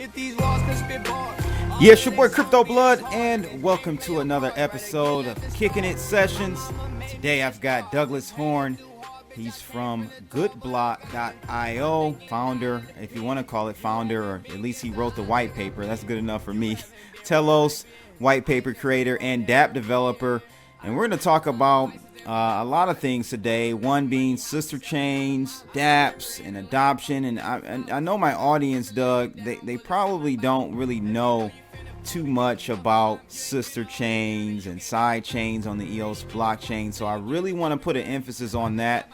Yeah, it's your boy Crypto Blood, and welcome to another episode of Kickin' It Sessions. Today I've got Douglas Horn. He's from goodblock.io, founder, if you want to call it founder, or at least he wrote the white paper. That's good enough for me. Telos, white paper creator, and dApp developer. And we're going to talk about a lot of things today, one being sister chains, dApps, and adoption. And I know my audience, Doug, they probably don't really know too much about sister chains and side chains on the EOS blockchain. So I really want to put an emphasis on that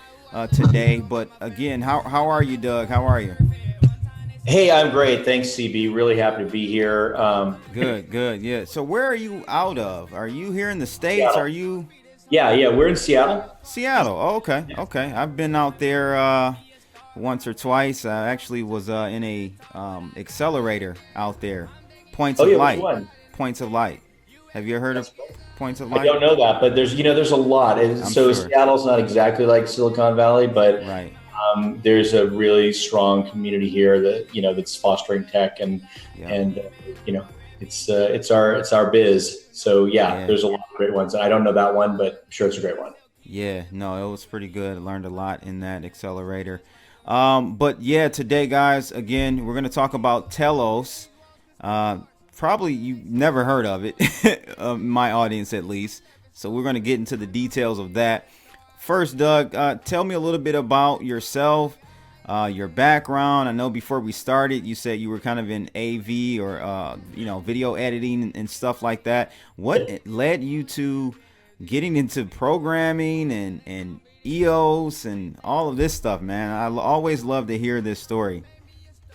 today. But again, how are you, Doug? How are you? Hey, I'm great. Thanks, CB. Really happy to be here. Good. Yeah. So where are you out of? Are you here in the States? Seattle. Are you? Yeah. We're in Seattle. Seattle. Oh, okay. Okay. I've been out there once or twice. I actually was in a accelerator out there. Points of Light. Which one? Points of Light. Have you heard of Points of Light? I don't know that, but there's a lot. So sure. Seattle's not exactly like Silicon Valley, but right. There's a really strong community here that that's fostering tech and it's our biz. So yeah, there's a lot of great ones. I don't know that one, but I'm sure it's a great one. Yeah, no, it was pretty good. I learned a lot in that accelerator. But yeah, today, guys, again, we're gonna talk about Telos. Probably you never heard of it, my audience at least. So we're gonna get into the details of that. First, Doug, tell me a little bit about yourself, your background. I know before we started, you said you were kind of in AV or, video editing and stuff like that. What led you to getting into programming and EOS and all of this stuff, man? I always love to hear this story.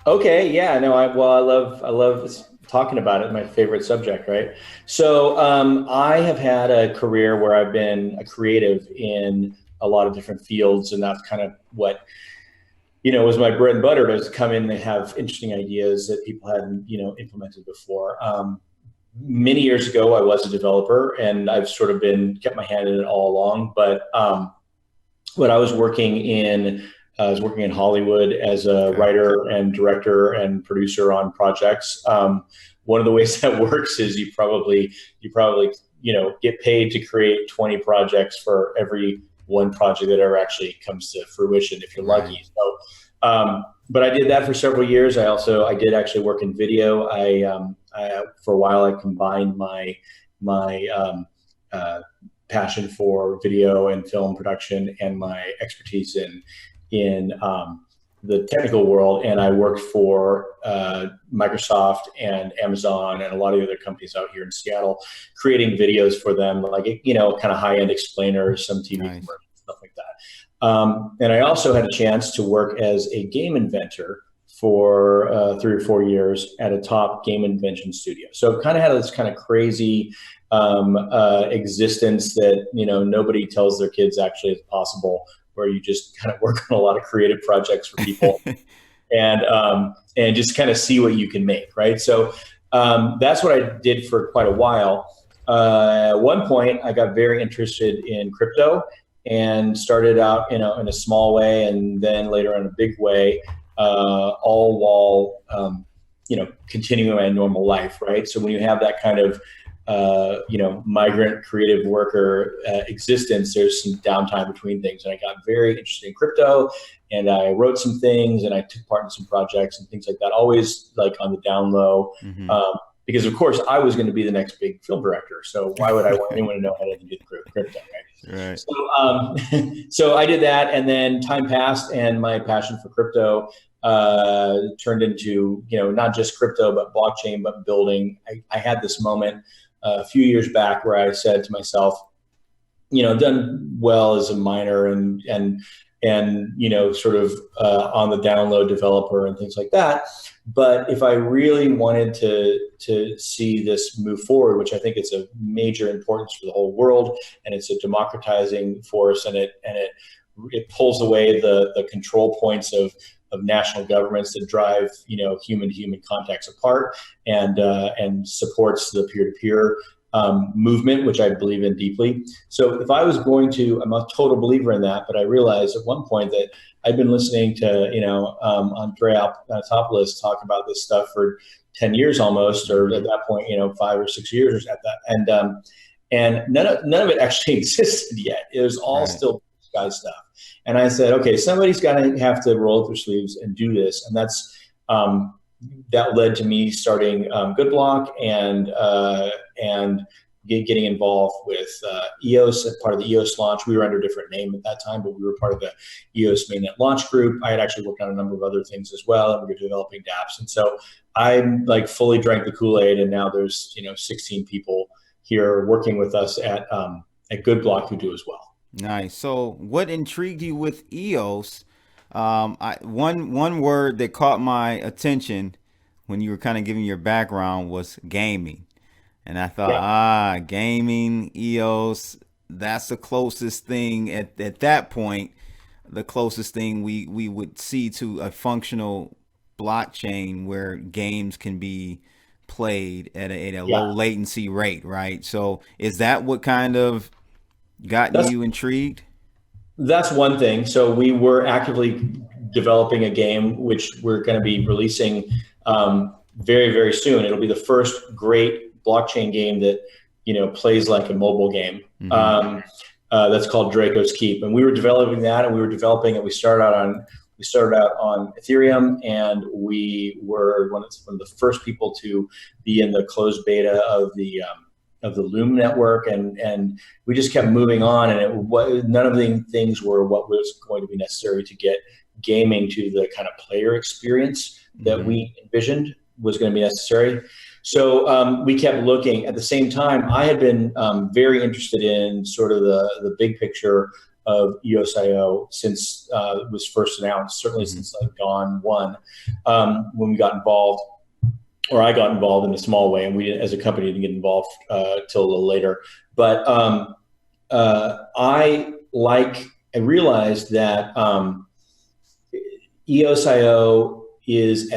Okay. Yeah, no, I love talking about it. My favorite subject, right? So I have had a career where I've been a creative in a lot of different fields, and that's kind of what was my bread and butter, to come in and have interesting ideas that people hadn't implemented before. Many years ago, I was a developer, and I've sort of kept my hand in it all along. But when I was working in Hollywood as a writer and director and producer on projects. One of the ways that works is you probably get paid to create 20 projects for every one project that ever actually comes to fruition, if you're lucky. So, but I did that for several years. I did actually work in video. For a while I combined my passion for video and film production and my expertise in the technical world, and I worked for Microsoft and Amazon and a lot of the other companies out here in Seattle, creating videos for them, like kind of high-end explainers, some TV commercials, stuff like that. And I also had a chance to work as a game inventor for 3 or 4 years at a top game invention studio. So I've kind of had this kind of crazy existence that nobody tells their kids actually is possible, where you just kind of work on a lot of creative projects for people and just kind of see what you can make, right? So that's what I did for quite a while. At one point, I got very interested in crypto and started out, in a small way, and then later in a big way, all while, continuing my normal life, right? So when you have that kind of migrant creative worker existence, there's some downtime between things. And I got very interested in crypto, and I wrote some things, and I took part in some projects and things like that, always like on the down low, because of course I was going to be the next big film director. So why would I want anyone to know how to do crypto, right? So, so I did that, and then time passed, and my passion for crypto turned into, not just crypto, but blockchain, but building. I had this moment a few years back where I said to myself, done well as a miner and sort of on the download developer and things like that. But if I really wanted to see this move forward, which I think it's a major importance for the whole world, and it's a democratizing force, and it pulls away the control points of national governments that drive human to human contacts apart, and supports the peer-to-peer movement, which I believe in deeply. So if I was going to, I'm a total believer in that, but I realized at one point that I'd been listening to, Andrea Topoulos talk about this stuff for 10 years almost, or at that point, 5 or 6 years at that. And none of it actually existed yet. It was all still sky stuff. And I said, okay, somebody's got to have to roll up their sleeves and do this. And that led to me starting Good Block and getting involved with EOS, part of the EOS launch. We were under a different name at that time, but we were part of the EOS mainnet launch group. I had actually worked on a number of other things as well, and we were developing dApps. And so I fully drank the Kool-Aid, and now there's 16 people here working with us at Good Block who do as well. Nice. So what intrigued you with EOS? One word that caught my attention when you were kind of giving your background was gaming. And I thought, gaming, EOS, that's the closest thing at that point, the closest thing we would see to a functional blockchain where games can be played at a low latency rate, right? So is that what kind of got you intrigued? That's one thing. So we were actively developing a game, which we're going to be releasing very, very soon. It'll be the first great blockchain game that plays like a mobile game. That's called Draco's Keep, and we were developing that, and we started out on Ethereum, and we were one of the first people to be in the closed beta of the Loom network, and we just kept moving on, and none of the things were what was going to be necessary to get gaming to the kind of player experience that we envisioned was going to be necessary. So we kept looking. At the same time, I had been very interested in sort of the big picture of EOS.io since it was first announced, certainly since Dawn 1, when we got involved, or I got involved in a small way, and we as a company didn't get involved till a little later. But I realized that EOS.io is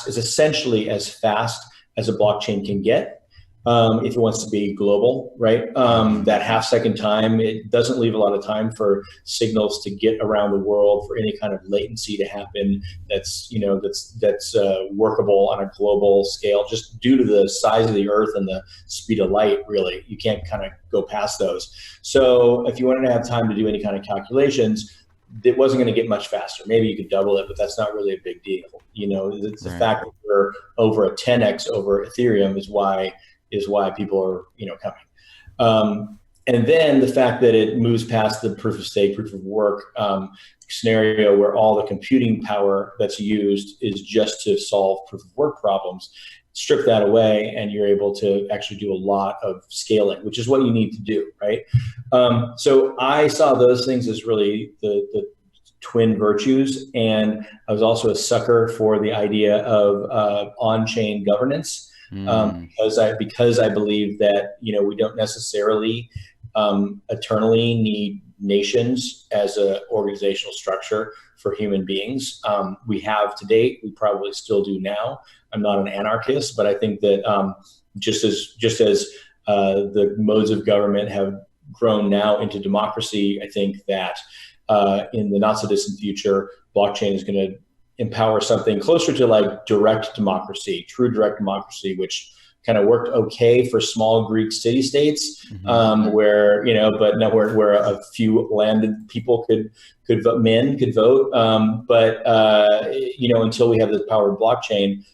essentially as fast as a blockchain can get if it wants to be global, right? That half-second time, it doesn't leave a lot of time for signals to get around the world, for any kind of latency to happen that's workable on a global scale, just due to the size of the Earth and the speed of light. Really, you can't kind of go past those. So if you wanted to have time to do any kind of calculations, it wasn't going to get much faster. Maybe you could double it, but that's not really a big deal. The fact that we're over a 10x over Ethereum is why people are coming. And then the fact that it moves past the proof of stake, proof of work scenario, where all the computing power that's used is just to solve proof of work problems. Strip that away, and you're able to actually do a lot of scaling, which is what you need to do, right? So I saw those things as really the twin virtues, and I was also a sucker for the idea of on-chain governance, because I believe that we don't necessarily eternally need nations as an organizational structure for human beings. We have to date, we probably still do now. I'm not an anarchist, but I think that just as the modes of government have grown now into democracy, I think that in the not so distant future, blockchain is going to empower something closer to like direct democracy, true direct democracy, which kind of worked okay for small Greek city-states, where where a few landed people could vote, but until we have the power of blockchain,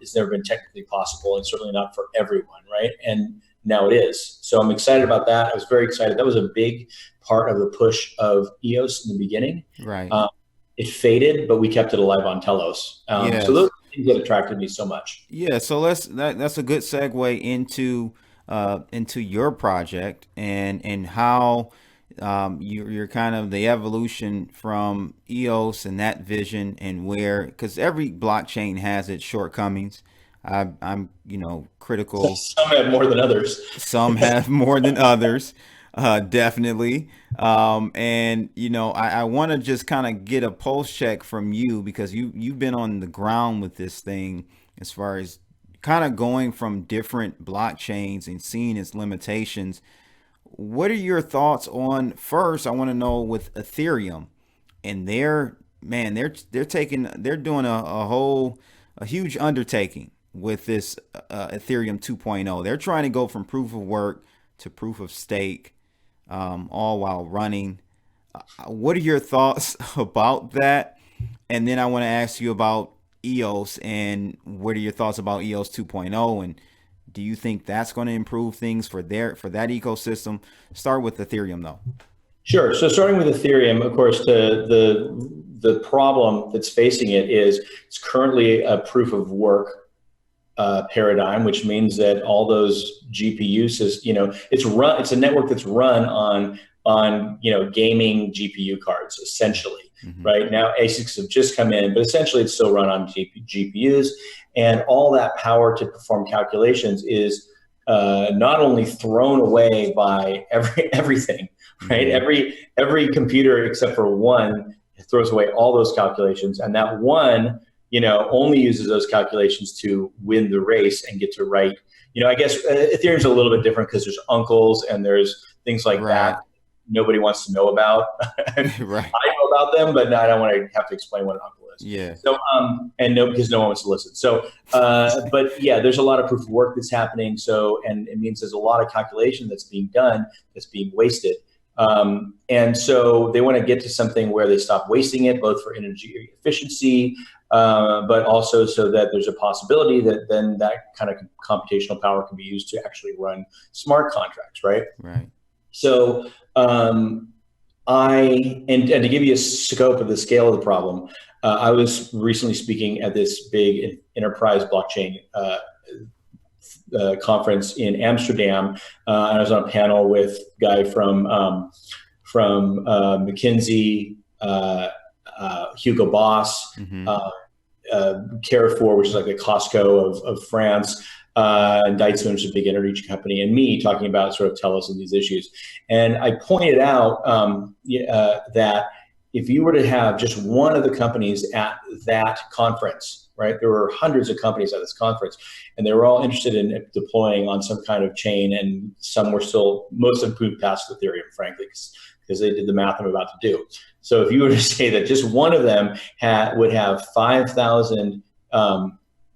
it's never been technically possible, and certainly not for everyone, right? And now it is. So I'm excited about that. I was very excited. That was a big part of the push of EOS in the beginning. Right. It faded, but we kept it alive on Telos. Yes. So those things that attracted me so much. Yeah. So that's a good segue into your project and how you're kind of the evolution from EOS and that vision, and because every blockchain has its shortcomings. I'm critical. Some have more than others. Some have more than others. Definitely. And I want to just kind of get a pulse check from you, because you've been on the ground with this thing as far as kind of going from different blockchains and seeing its limitations, what are your thoughts on, first, I want to know with Ethereum and they're doing a huge undertaking with this Ethereum 2.0. They're trying to go from proof of work to proof of stake, all while running. What are your thoughts about that? And then I want to ask you about EOS, and what are your thoughts about EOS 2.0, and do you think that's going to improve things for that ecosystem? Start with Ethereum though. Sure. So starting with Ethereum, of course, the problem that's facing it is it's currently a proof of work paradigm, which means that all those GPUs it's a network that's run on gaming GPU cards essentially. Right now, ASICs have just come in, but essentially it's still run on GPUs, and all that power to perform calculations is not only thrown away by everything, right? Every computer except for one throws away all those calculations, and that one, only uses those calculations to win the race and get to write. I guess Ethereum's a little bit different because there's uncles and there's things like that nobody wants to know about. Right. I know about them, but I don't want to have to explain what an uncle is. Yeah. So, because no one wants to listen. So, but yeah, there's a lot of proof of work that's happening. So, and it means there's a lot of calculation that's being done that's being wasted. And so they want to get to something where they stop wasting it, both for energy efficiency, but also so that there's a possibility that then that kind of computational power can be used to actually run smart contracts, right? Right. So, and to give you a scope of the scale of the problem, I was recently speaking at this big enterprise blockchain conference in Amsterdam, and I was on a panel with a guy from McKinsey, Hugo Boss, Carrefour, which is like the Costco of France, and Dyson, which is a big energy company, and me talking about sort of Telos and these issues. And I pointed out that if you were to have just one of the companies at that conference, right, there were hundreds of companies at this conference, and they were all interested in deploying on some kind of chain, and some were still, most of them moved past Ethereum, frankly, because they did the math I'm about to do. So if you were to say that just one of them would have 5,000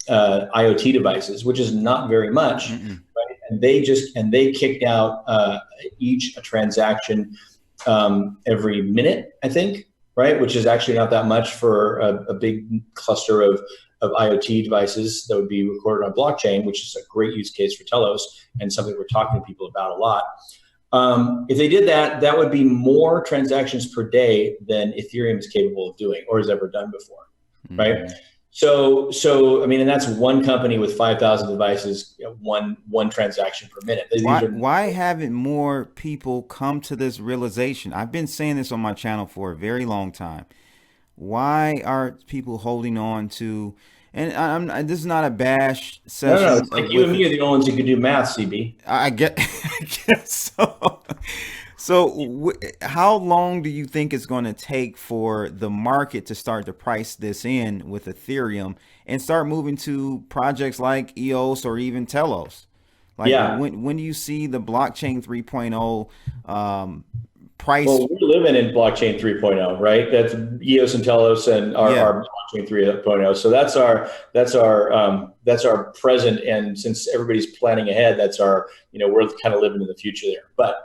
IoT devices, which is not very much, right? And they kicked out each a transaction every minute, I think, right? Which is actually not that much for a big cluster of IoT devices that would be recorded on blockchain, which is a great use case for Telos and something we're talking to people about a lot. If they did that, that would be more transactions per day than Ethereum is capable of doing or has ever done before, right? So I mean, and that's one company with 5,000 devices, one transaction per minute. Why haven't more people come to this realization? I've been saying this on my channel for a very long time. Why are people holding on to? And this is not a bash session. No, it's like you and me are the only ones who can do math, CB. I guess so. So how long do you think it's going to take for the market to start to price this in with Ethereum and start moving to projects like EOS or even Telos? Like, when do you see the blockchain 3.0 price? Well, we're living in blockchain 3.0, right? That's EOS and Telos and our blockchain 3.0. So that's our present. And since everybody's planning ahead, that's our, we're kind of living in the future there. But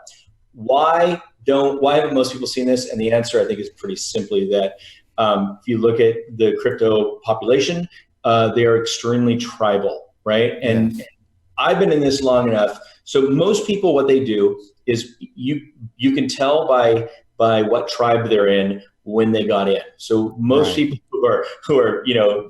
why haven't most people seen this? And the answer, I think, is pretty simply that if you look at the crypto population, they are extremely tribal, right? And I've been in this long enough. So most people, what they do is you can tell by what tribe they're in when they got in. So most people who are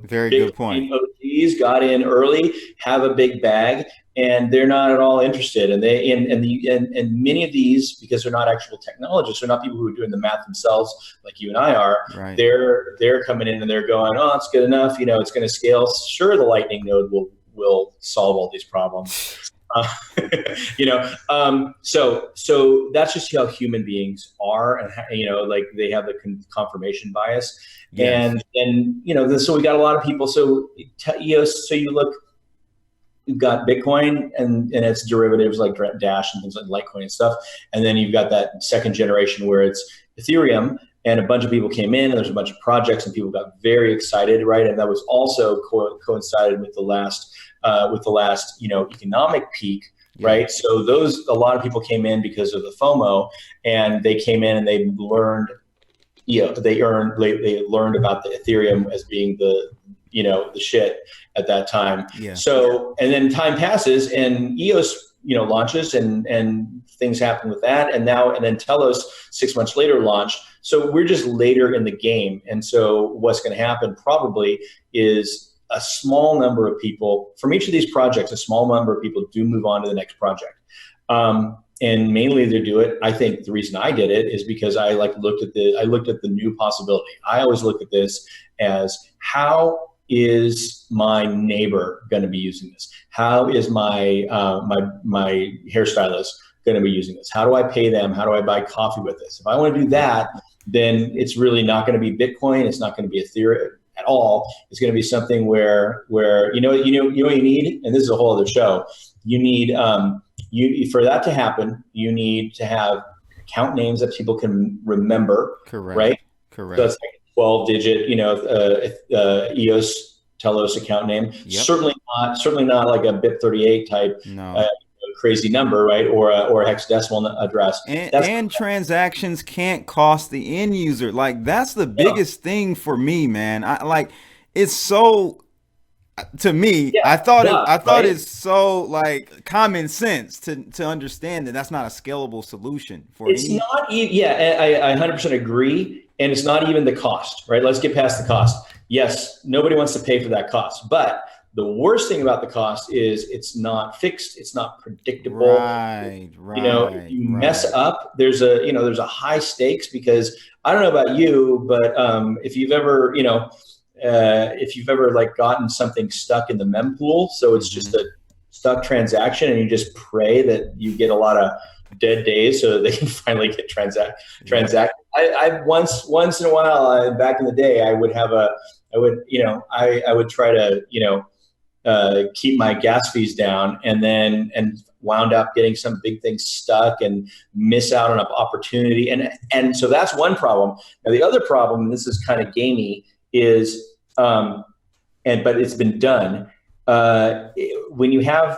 very big good point. OGs got in early, have a big bag, and they're not at all interested. And and many of these, because they're not actual technologists, they're not people who are doing the math themselves like you and I are. Right. They're coming in and they're going, oh, it's good enough. It's going to scale. Sure, the Lightning node will solve all these problems. So that's just how human beings are, and like they have the confirmation bias, and so we got a lot of people. So EOS, so you look you've got Bitcoin and its derivatives like Dash and things like Litecoin and stuff. And then you've got that second generation where it's Ethereum, and a bunch of people came in and there's a bunch of projects and people got very excited, right? And that was also coincided with the last, economic peak. Yeah. Right. So a lot of people came in because of the FOMO, and they came in and they learned, they learned about the Ethereum as being the shit at that time. Yeah. So, and then time passes and EOS, launches and things happen with that. And then Telos 6 months later launched. So we're just later in the game. And so what's going to happen probably is a small number of people from each of these projects, a small number of people do move on to the next project. And mainly they do it. I think the reason I did it is because I looked at the new possibility. I always look at this as, how is my neighbor going to be using this? How is my my hairstylist going to be using this? How do I pay them? How do I buy coffee with this? If I want to do that, then it's really not going to be Bitcoin. It's not going to be Ethereum at all. It's going to be something where you know what you need, and this is a whole other show. You need for that to happen, you need to have account names that people can remember. Correct. Right. Correct. So that's like 12-digit, EOS Telos account name. Yep. Certainly not like a BIP38 type. No. Crazy number, right? Or a hexadecimal address. And transactions can't cost the end user. Like, that's the biggest thing for me, man. It's so, to me, I thought it's so like common sense to understand that that's not a scalable solution for it's me. Not even, I 100% agree. And it's not even the cost, right? Let's get past the cost. Yes, nobody wants to pay for that cost, but the worst thing about the cost is it's not fixed. It's not predictable. Right. If you mess up, there's a high stakes, because I don't know about you, but if you've ever like gotten something stuck in the mempool, so it's just a stuck transaction, and you just pray that you get a lot of dead days so that they can finally get transact. I once in a while, back in the day, I would try to, keep my gas fees down, and wound up getting some big thing stuck and miss out on an opportunity. And so that's one problem. Now the other problem, and this is kind of gamey, is, but it's been done. When you have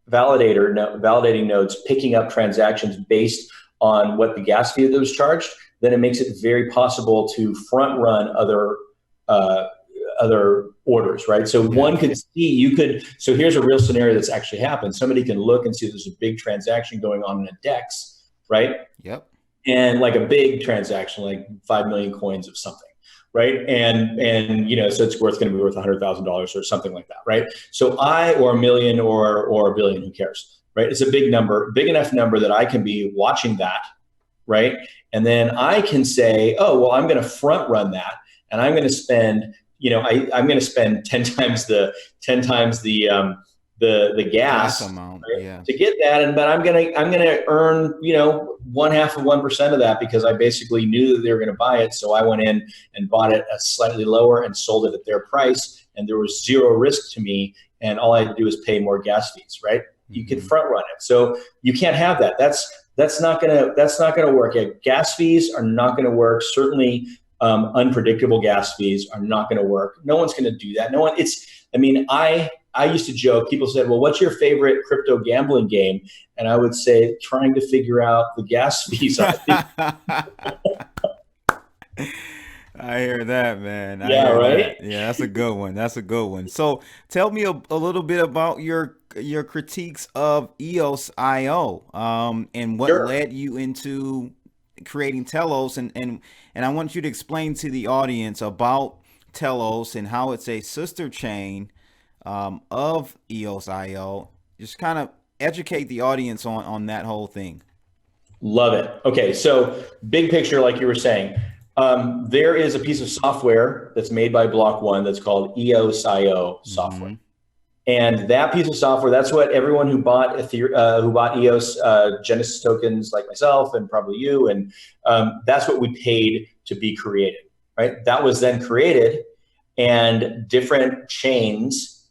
validating nodes picking up transactions based on what the gas fee that was charged, then it makes it very possible to front run other orders, right? So one could see, so here's a real scenario that's actually happened. Somebody can look and see there's a big transaction going on in a DEX, right? Yep. And like a big transaction, like 5 million coins of something, right? And so it's going to be worth $100,000 or something like that, right? So or a million or a billion, who cares, right? It's a big number, big enough number that I can be watching that, right? And then I can say, oh, well, I'm going to front run that, and I'm going to spend, I'm going to spend 10 times the gas amount, right, to get that, but I'm going to earn 0.5% of that, because I basically knew that they were going to buy it, so I went in and bought it at slightly lower and sold it at their price, and there was zero risk to me, and all I had to do was pay more gas fees, right? You could front run it, so you can't have that. That's not gonna work. Gas fees are not going to work. Certainly, unpredictable gas fees are not going to work. No one's going to do that. I used to joke, people said, well, what's your favorite crypto gambling game? And I would say, trying to figure out the gas fees. I hear that, man. Right? Yeah, that's a good one. So tell me a little bit about your critiques of EOS.io, and what led you into creating Telos, and I want you to explain to the audience about Telos and how it's a sister chain of EOS.io. Just kind of educate the audience on that whole thing. Love it. Okay, so big picture, like you were saying, there is a piece of software that's made by Block One that's called EOS.io software. Mm-hmm. And that piece of software, that's what everyone who bought EOS Genesis tokens, like myself and probably you, and that's what we paid to be created, right? That was then created, and different chains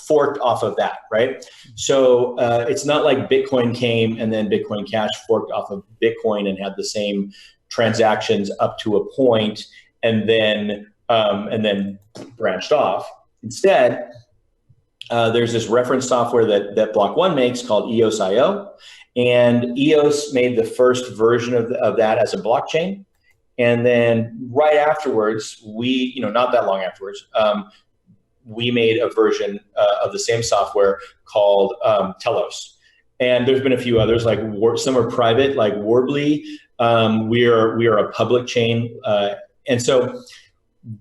forked off of that, right? So it's not like Bitcoin came and then Bitcoin Cash forked off of Bitcoin and had the same transactions up to a point and then branched off. Instead, there's this reference software that Block One makes called EOS.io, and EOS made the first version of that as a blockchain. And then right afterwards, not that long afterwards, we made a version of the same software called Telos. And there's been a few others, like some are private, like Warbly. We are a public chain, and so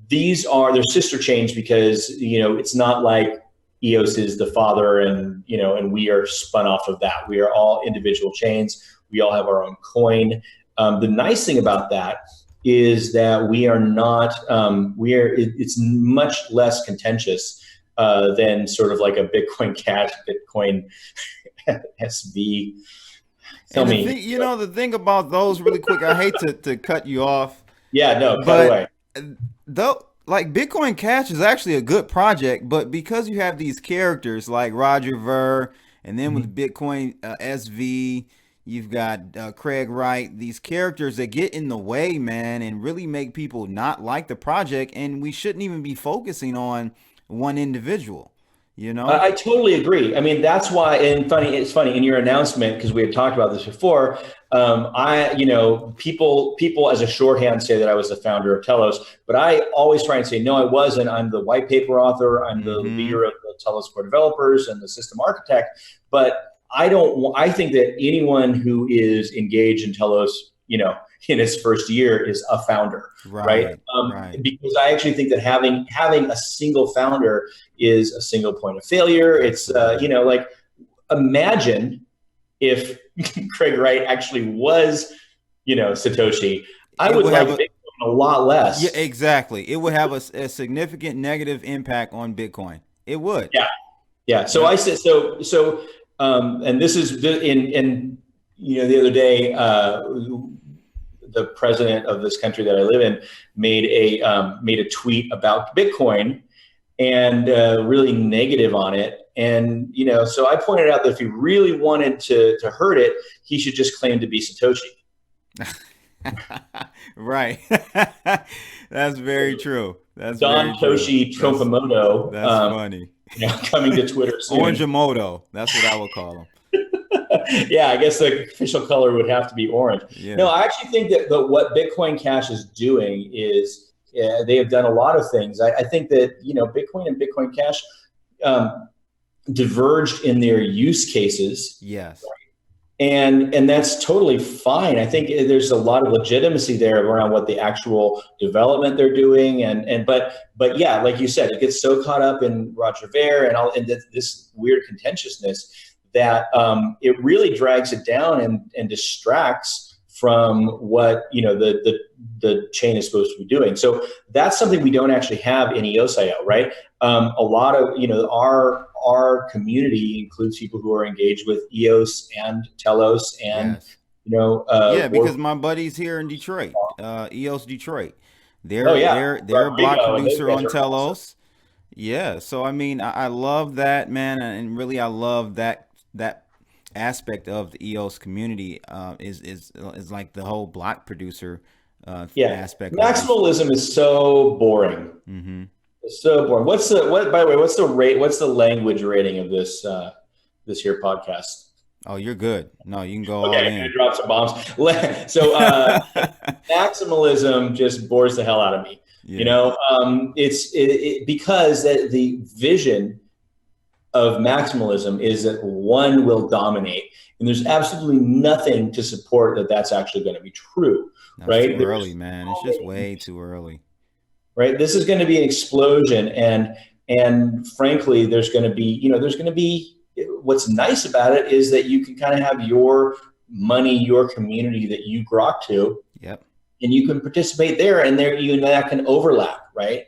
they're sister chains because it's not like EOS is the father and we are spun off of that. We are all individual chains. We all have our own coin. The nice thing about that is that we are not, it's much less contentious than sort of like a Bitcoin Cash, Bitcoin SV. Tell me. The thing about those really quick, I hate to cut you off. Yeah, no, cut away. Though, like Bitcoin Cash is actually a good project, but because you have these characters like Roger Ver, and then with Bitcoin SV, you've got Craig Wright, these characters that get in the way, man, and really make people not like the project. And we shouldn't even be focusing on one individual, I totally agree. I mean, that's why, it's funny in your announcement, because we had talked about this before. People as a shorthand say that I was the founder of Telos, but I always try and say, no, I wasn't. I'm the white paper author. I'm the leader of the Telos core developers and the system architect. But I think that anyone who is engaged in Telos, in his first year is a founder, right? Because I actually think that having a single founder is a single point of failure. It's, like imagine if Craig Wright actually was, Satoshi, I would like Bitcoin a lot less. Yeah, exactly. It would have a significant negative impact on Bitcoin. It would. Yeah. So I said, and this is the other day, the president of this country that I live in made a tweet about Bitcoin and really negative on it. And, so I pointed out that if he really wanted to hurt it, he should just claim to be Satoshi. Right. That's very true. That's Don Toshi Tropamoto. That's funny. Coming to Twitter soon. Orangeamoto. That's what I would call him. Yeah, I guess the official color would have to be orange. Yeah. No, I actually think that what Bitcoin Cash is doing is they have done a lot of things. I think that Bitcoin and Bitcoin Cash diverged in their use cases. Yes. And that's totally fine. I think there's a lot of legitimacy there around what the actual development they're doing, but yeah, like you said, it gets so caught up in Roger Ver and this weird contentiousness that it really drags it down and distracts from what the chain is supposed to be doing. So that's something we don't actually have in EOS.io, right? A lot of our community includes people who are engaged with EOS and Telos and because my buddies here in Detroit, EOS Detroit, they're a block producer on Telos. Yeah, so I mean, I love that, man, and really I love that aspect of the EOS community is like the whole block producer aspect. Maximalism is so boring. Mm-hmm. It's so boring. By the way, what's the language rating of this here podcast? Oh, you're good. No, you can go okay, all I'm in. gonna drop some bombs. So maximalism just bores the hell out of me. Yeah. It's because the vision of maximalism is that one will dominate, and there's absolutely nothing to support that that's actually going to be true. Right? Too early, man. It's just way too early. Right? This is going to be an explosion, and frankly, there's going to be what's nice about it is that you can kind of have your money, your community that you grok to. Yep. And you can participate there, and that can overlap, right?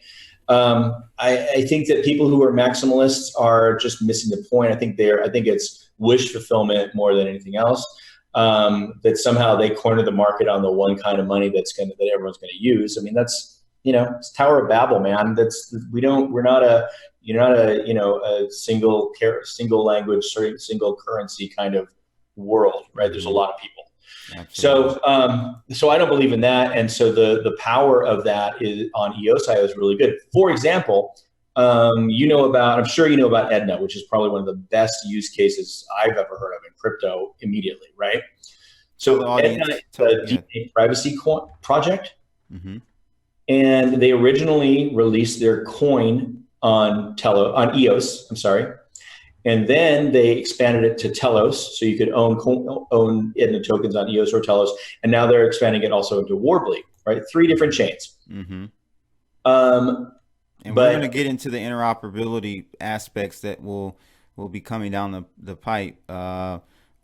I think that people who are maximalists are just missing the point. I think it's wish fulfillment more than anything else. That somehow they corner the market on the one kind of money that everyone's going to use. I mean, that's it's Tower of Babel, man. We're not a You're not a single language, single currency kind of world, right? There's a lot of people. Absolutely. So I don't believe in that, and so the power of that is on EOSI is really good. For example, I'm sure you know about Edna, which is probably one of the best use cases I've ever heard of in crypto immediately, right? Tell the So Edna audience. is a Yeah. DNA privacy project, Mm-hmm. and they originally released their coin on EOS. I'm sorry, and then they expanded it to Telos, so you could own Edna tokens on EOS or Telos, and now they're expanding it also into Warbly, right? 3 different chains. Mm-hmm. Um, And we're going to but get into the interoperability aspects that will be coming down the pipe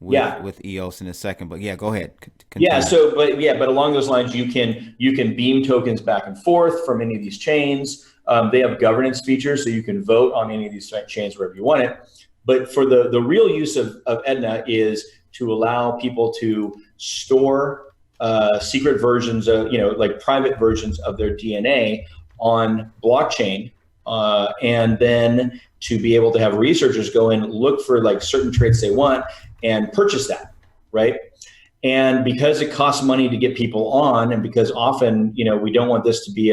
yeah, with EOS in a second. But yeah, go ahead. yeah. Continue. But along those lines, you can beam tokens back and forth from any of these chains. They have governance features, so you can vote on any of these chains wherever you want it. But for the real use of Edna is to allow people to store secret versions of, like private versions of their DNA on blockchain, and then to be able to have researchers go in, look for like certain traits they want, and purchase that, right? And because it costs money to get people on, and because often, we don't want this to be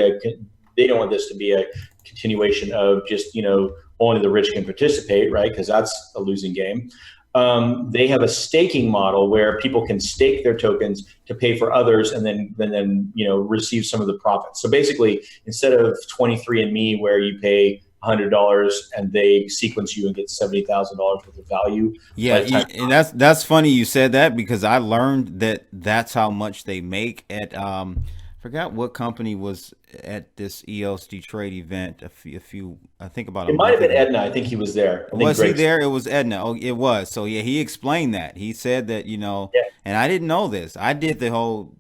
they don't want this to be a continuation of just, only the rich can participate, right? Because that's a losing game. They have a staking model where people can stake their tokens to pay for others, and then receive some of the profits. So basically, instead of 23andMe, where you pay $100 and they sequence you and get $70,000 worth of value. Yeah, and that's funny you said that, because I learned that that's how much they make at forgot what company was at this EOS Detroit event I think about a It might month have been ago. Edna. I think he was there. I think Was he Greg's. there? It was Edna. Oh, it was. So yeah, he explained that. He said that, Yeah, and I didn't know this. I did the whole,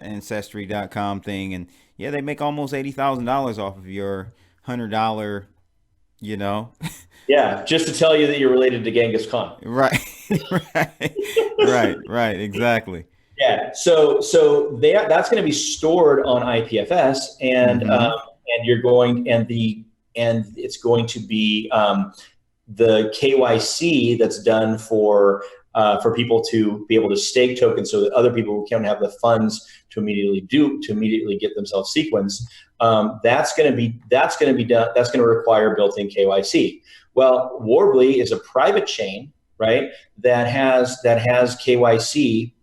ancestry.com thing, and yeah, they make almost $80,000 off of your $100, you know. yeah. Just to tell you that you're related to Genghis Khan. Right. Right. Right, exactly. Yeah. So that's going to be stored on IPFS, Mhm. and you're going and it's going to be the KYC that's done for people to be able to stake tokens, so that other people can have the funds to immediately get themselves sequenced. That's going to be done. That's going to require built-in KYC. Well, Warbly is a private chain, right? That has KYC,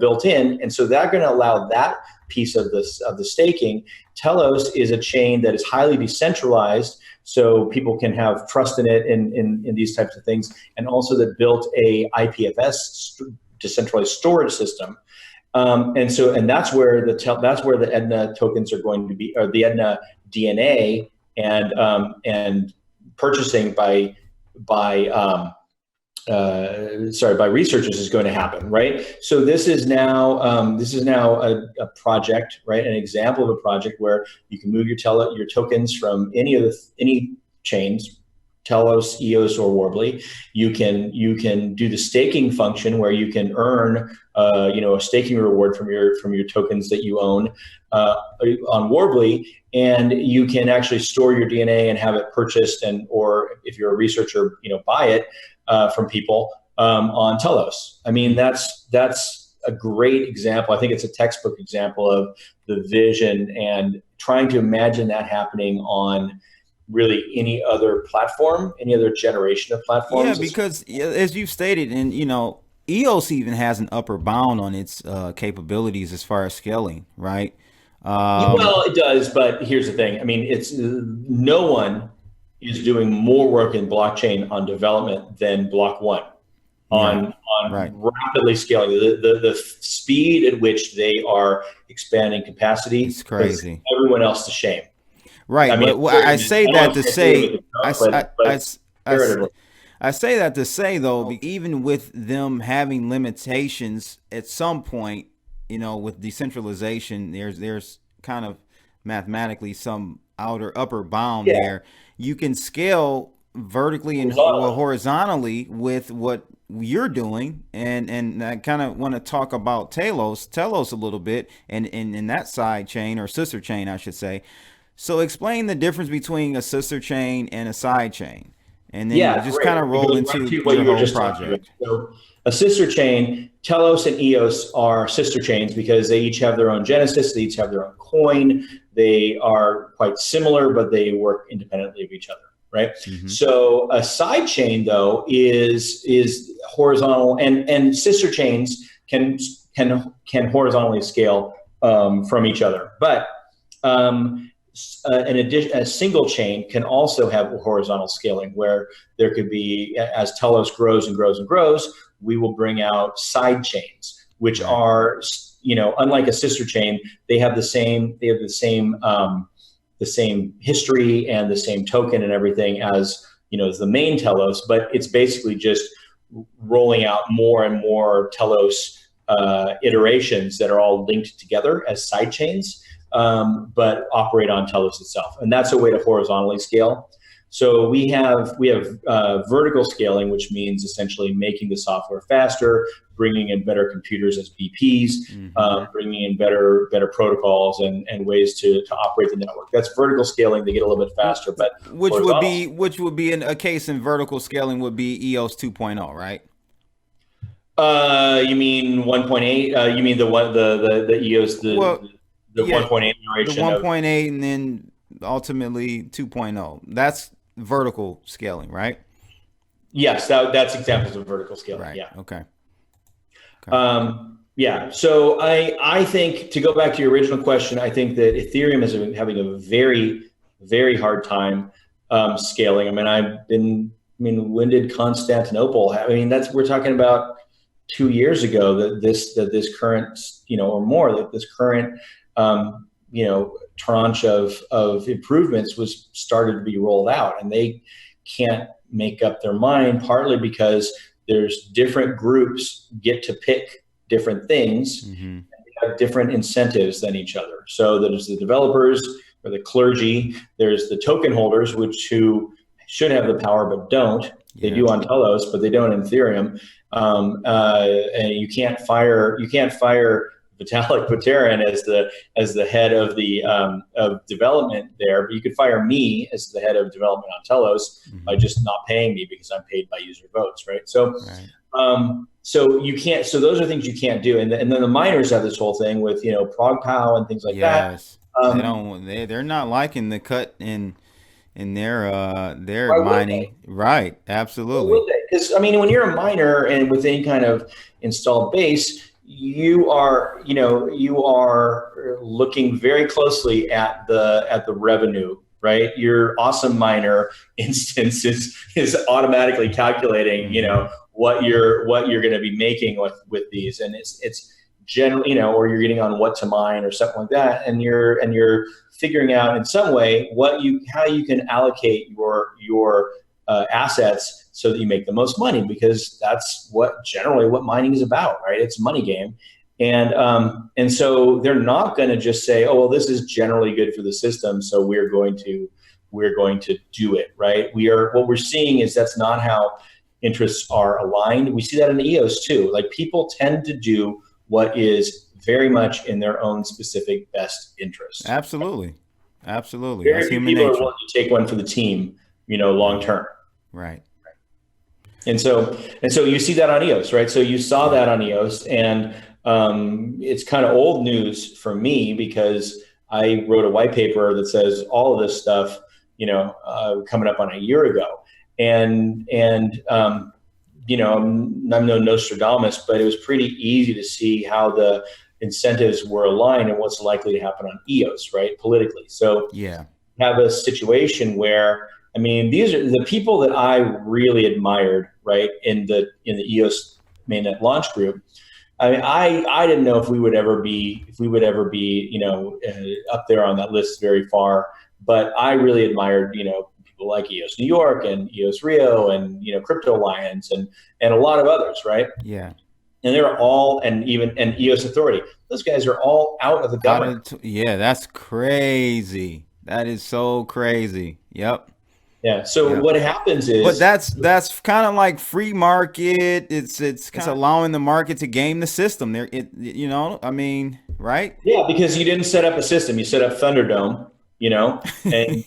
built in, and so they're going to allow that piece of the staking. Telos is a chain that is highly decentralized, so people can have trust in it in these types of things, and also that built a IPFS decentralized storage system. And that's where the Edna tokens are going to be, or the Edna DNA, and purchasing by researchers is going to happen, right? So this is now a project, right? An example of a project where you can move your tokens from any chains, Telos, EOS, or Warbly. You can do the staking function where you can earn a staking reward from your tokens that you own on Warbly, and you can actually store your DNA and have it purchased, or if you're a researcher, buy it from people on Telos. I mean, that's a great example. I think it's a textbook example of the vision, and trying to imagine that happening on really any other platform, any other generation of Yeah, platforms. because as you stated, and EOS even has an upper bound on its capabilities as far as scaling, right? Um, Well, it does, but here's the thing. I mean, it's no one is doing more work in blockchain on development than Block One right, on right. rapidly scaling. The speed at which they are expanding capacity It's puts crazy. everyone else to shame. I Right, mean, but I say I don't that want to to say it with say, a joke, but I, comparatively, I say that to say though, even with them having limitations at some point, with decentralization, there's kind of mathematically some outer upper bound yeah, there. You can scale vertically and horizontally. horizontally with what you're doing, and I kind of want to talk about Telos a little bit, and in that side chain, or sister chain, I should say. So explain the difference between a sister chain and a side chain, and then Yeah, just great. kind of It roll goes into right to what your you were whole just talking about. project. So, a sister chain, Telos and EOS are sister chains because they each have their own genesis, they each have their own coin. They are quite similar, but they work independently of each other, right? Mm-hmm. So, a side chain though is horizontal, and sister chains can horizontally scale from each other, but a single chain can also have horizontal scaling where there could be, as Telos grows and grows and grows, we will bring out side chains, which Right. are, unlike a sister chain, they have the same history and the same token and everything as the main Telos, but it's basically just rolling out more and more Telos iterations that are all linked together as side chains, but operate on Telos itself, and that's a way to horizontally scale. So we have vertical scaling, which means essentially making the software faster, bringing in better computers as BPs, bringing in better protocols and ways to operate the network. That's vertical scaling. They get a little bit faster, but which would be a case in vertical scaling would be EOS 2.0, right? You mean 1.8? You mean the EOS Well, the yeah, 1.8 the iteration of 1.8 and then ultimately 2.0. That's vertical scaling, right? yes, that's examples of vertical scaling. Right. Yeah. Okay. Yeah. So I think, to go back to your original question, I think that Ethereum is having a very, very hard time scaling. When did Constantinople have? We're talking about 2 years ago that this current, or more, that this current, tranche of improvements was started to be rolled out, and they can't make up their mind, partly because there's different groups get to pick different things, and they have different incentives than each other. So there's the developers or the clergy, there's the token holders, who should have the power but don't. They do on Telos, but they don't in Ethereum. And you can't fire Vitalik Buterin as the head of the of development there, but you could fire me as the head of development on Telos by just not paying me because I'm paid by user votes, right? So, so you can't. So those are things you can't do, and then the miners have this whole thing with ProgPow and things like that. They're not liking the cut in their Why would mining, they? right? Absolutely. Because when you're a miner and with any kind of installed base, you are looking very closely at the revenue, right? Your awesome miner instance is automatically calculating what you're going to be making with these, and it's generally, or you're getting on what to mine or something like that, and you're figuring out in some way how you can allocate your assets so that you make the most money, because that's generally what mining is about, right? It's a money game. And so they're not going to just say, oh, well, this is generally good for the system, so we're going to do it, right? What we're seeing is that's not how interests are aligned. We see that in the EOS too. Like, people tend to do what is very much in their own specific best interest. Absolutely. Absolutely. Very That's few human people nature. are willing to take one for the team, long term. Right. And so you see that on EOS, right? So you saw that on EOS, and it's kind of old news for me because I wrote a white paper that says all of this stuff, coming up on a year ago, and I'm no Nostradamus, but it was pretty easy to see how the incentives were aligned and what's likely to happen on EOS, right, politically. So have a situation where, these are the people that I really admired, right, in the EOS mainnet launch group. I didn't know if we would ever be up there on that list very far, but I really admired people like EOS New York and EOS Rio and Crypto Alliance and a lot of others, right? Yeah. And they're all, and EOS Authority. Those guys are all out of the government. That's crazy. That is so crazy. Yep. Yeah. So what happens is, but that's kind of like free market. It's allowing the market to game the system. Right? Yeah, because you didn't set up a system. You set up Thunderdome. and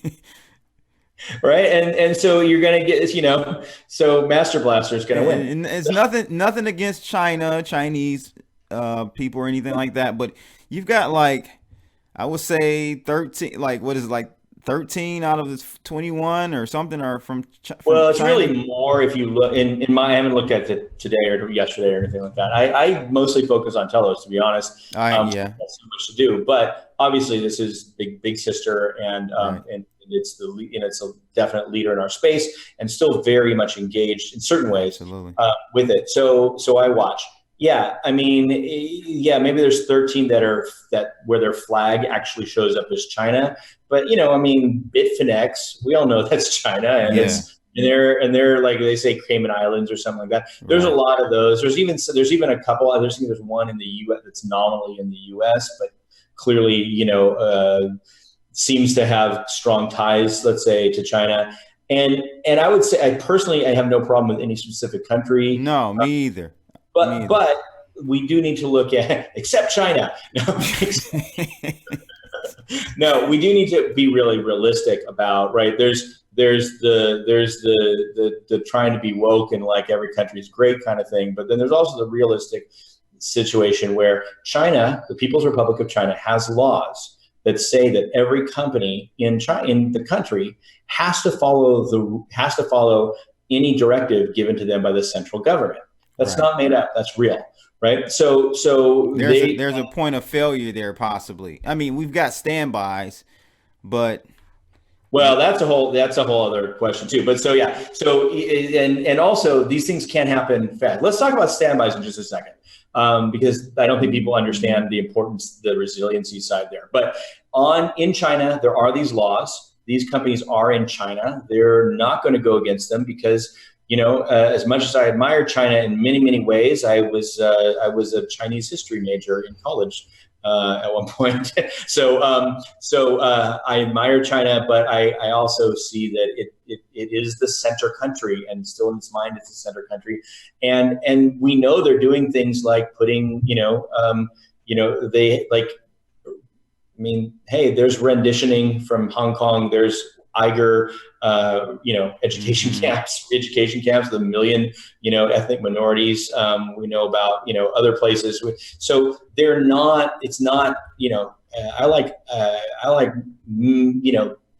right, and so you're gonna get, so Master Blaster is gonna win. And it's nothing against Chinese people or anything like that, but you've got like, I would say 13, like what is it, like 13 out of the 21 or something are from Well, it's China. really more if you look in my. I haven't looked at it today or yesterday or anything like that. I mostly focus on Telos, to be honest. All right, So yeah, that's so much to do, but obviously this is big sister, right, and it's it's a definite leader in our space, and still very much engaged in certain ways absolutely, with it. So I watch. Yeah, I mean, yeah, maybe there's 13 that where their flag actually shows up as China, but I mean, Bitfinex, we all know that's China, and yeah, they're like they say Cayman Islands or something like that. There's a right, lot of those. There's even a couple others. I think there's one in the U.S. that's nominally in the U.S., but clearly, seems to have strong ties, let's say, to China. And I would say, I have no problem with any specific country, no, me either, me but either. but we do need to look at except China. No, we do need to be really realistic about, right. There's the trying to be woke and like every country is great kind of thing, but then there's also the realistic situation where China, the People's Republic of China, has laws that say that every company in China, in the country, has to follow any directive given to them by the central government. That's Right. not made up. That's real, right? So they. There's a point of failure there possibly. I mean, we've got standbys, but Well, that's a whole other question too. But so yeah, so and also these things can happen fast. Let's talk about standbys in just a second, because I don't think people understand the importance, the resiliency side there. But in China, there are these laws. These companies are in China. They're not going to go against them because as much as I admire China in many ways, I was a Chinese history major in college at one point. So I admire China, but I also see that it is the center country, and still in its mind, it's the center country. And we know they're doing things like putting, they like, I mean, hey, there's renditioning from Hong Kong. There's Uyghur, mhm, education camps, the million, ethnic minorities. We know about, other places. So they're not. It's not.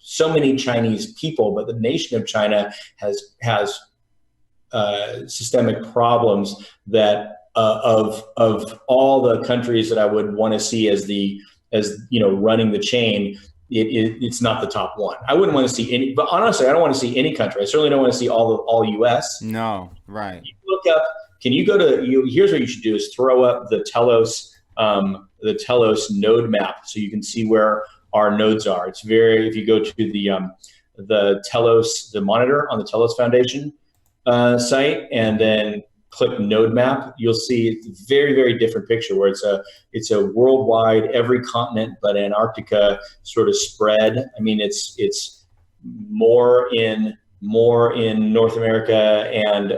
So many Chinese people, but the nation of China has systemic problems that of all the countries that I would want to see as running the chain. It's not the top one. I wouldn't want to see any, but honestly, I don't want to see any country. I certainly don't want to see all US. no, right. You look up. Can you go to you? Here's what you should do: is throw up the Telos node map, so you can see where our nodes are. It's very if you go to the Telos, the monitor on the Telos Foundation site, and then click node map, you'll see it's a very different picture where it's a worldwide, every continent but Antarctica sort of spread. I mean, it's more in North America and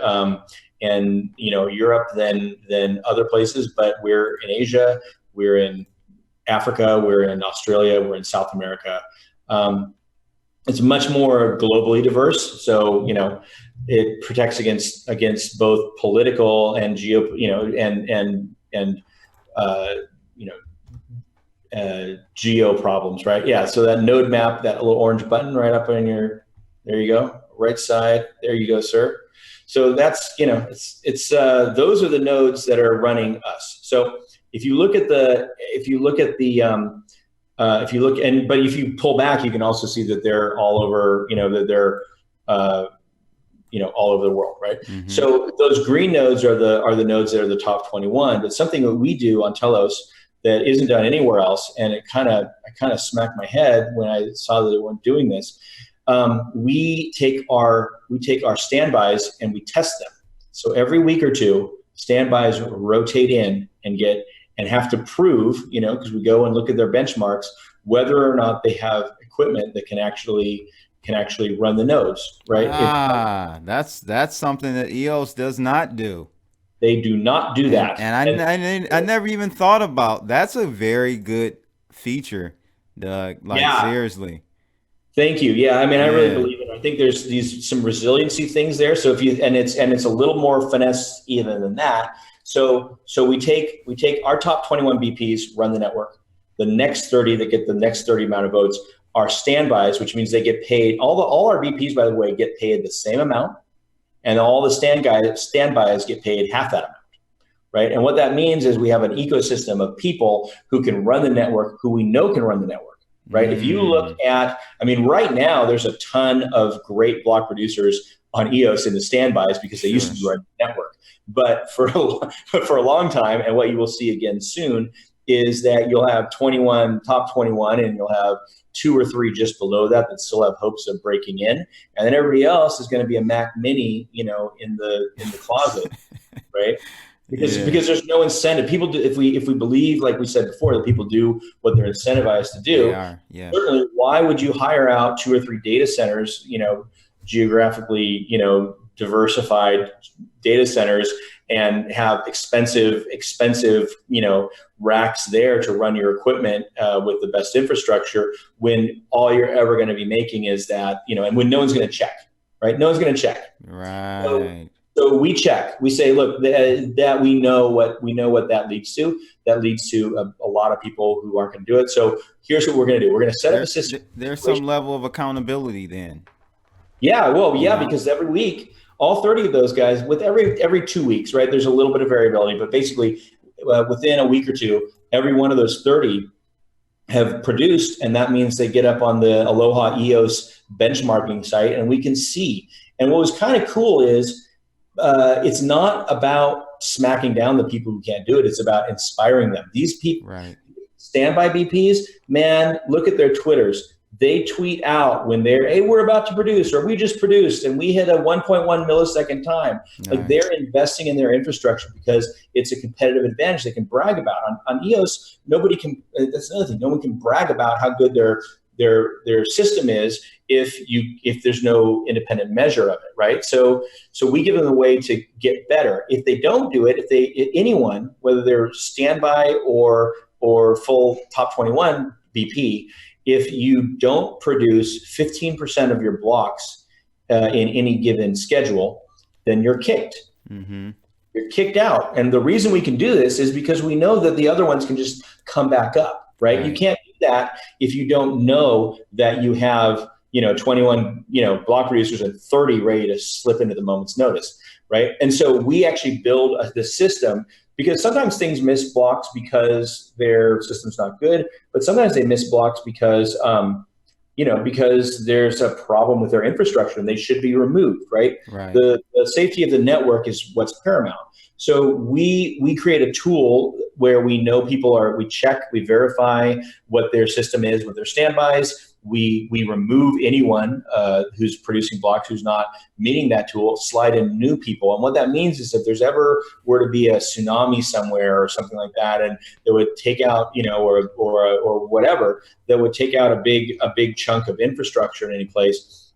Europe than other places, but we're in Asia, we're in Africa, we're in Australia, we're in South America. It's much more globally diverse, so it protects against both political and geo problems, right? Yeah. So that node map, that little orange button right up on there you go, right side. There you go, sir. So that's it's those are the nodes that are running us. So if you look at the but if you pull back, you can also see that they're all over, that they're all over the world, right? Hmm. So those green nodes are the nodes that are the top 21. But something that we do on Telos that isn't done anywhere else, and I kind of smacked my head when I saw that they weren't doing this. We take our standbys and we test them. So every week or two, standbys rotate in and have to prove, because we go and look at their benchmarks, whether or not they have equipment that can actually run the nodes, right? That's something that EOS does not do. They do not do And that. I never even thought about. That's a very good feature, Doug. Like Yeah, seriously. Thank you. Yeah, I mean, I really Yeah. believe it. I think there's some resiliency things there. So if you and it's a little more finesse even than that. So we take our top 21 BPs run the network. The next 30 that get the next 30 amount of votes are standbys, which means they get paid. All our BPs, by the way, get paid the same amount, and all the standbys get paid half that amount. Right. And what that means is we have an ecosystem of people who can run the network, who we know can run the network. Right. If you look Mm, at, I mean, right now, there's a ton of great block producers on EOS in the standbys because they used to sure. be running the network. But for a long time, and what you will see again soon, is that you'll have 21, top 21, and you'll have two or three just below that still have hopes of breaking in. And then everybody else is going to be a Mac Mini, in the closet. Right. because Yeah, because there's no incentive. People do, if we believe, like we said before, that people do what they're incentivized to they do. are. Yeah. Certainly, why would you hire out two or three data centers, geographically, diversified data centers, and have expensive, racks there to run your equipment with the best infrastructure, when all you're ever going to be making is that, and when no one's going to check, right? No one's going to check. So, Right. so we check. We say, look, that we know what that leads to. That leads to a lot of people who aren't going to do it. So here's what we're going to do. We're going to set up a system. There's some level of accountability then. Yeah, well, You yeah, know. because every week, all 30 of those guys, with every 2 weeks, right? There's a little bit of variability, but basically, within a week or two, every one of those 30 have produced, and that means they get up on the Aloha EOS benchmarking site, and we can see. And what was kind of cool is, it's not about smacking down the people who can't do it. It's about inspiring them. These people, Right. standby BPs, man, look at their Twitters. They tweet out when hey, we're about to produce, or we just produced and we hit a 1.1 millisecond time. Like, Nice. they're investing in their infrastructure because it's a competitive advantage they can brag about. On EOS, nobody can. That's another thing. No one can brag about how good their system is if there's no independent measure of it, right? So we give them a way to get better. If they don't do it, if anyone, whether they're standby or full top 21 BP, if you don't produce 15% of your blocks in any given schedule, then you're kicked. Mm-hmm. You're kicked out. And the reason we can do this is because we know that the other ones can just come back up, right? You Right. can't do that if you don't know that you have, 21, block producers and 30 ready to slip into the moment's notice, right? And so we actually build the system, because sometimes things miss blocks because their system's not good, but sometimes they miss blocks because there's a problem with their infrastructure and they should be removed, right? Right. The safety of the network is what's paramount. So we create a tool where we know we check, we verify what their system is with their standbys. We remove anyone who's producing blocks who's not meeting that tool, slide in new people. And what that means is, if there's ever were to be a tsunami somewhere or something like that, and it would take out, or whatever, that would take out a big chunk of infrastructure in any place,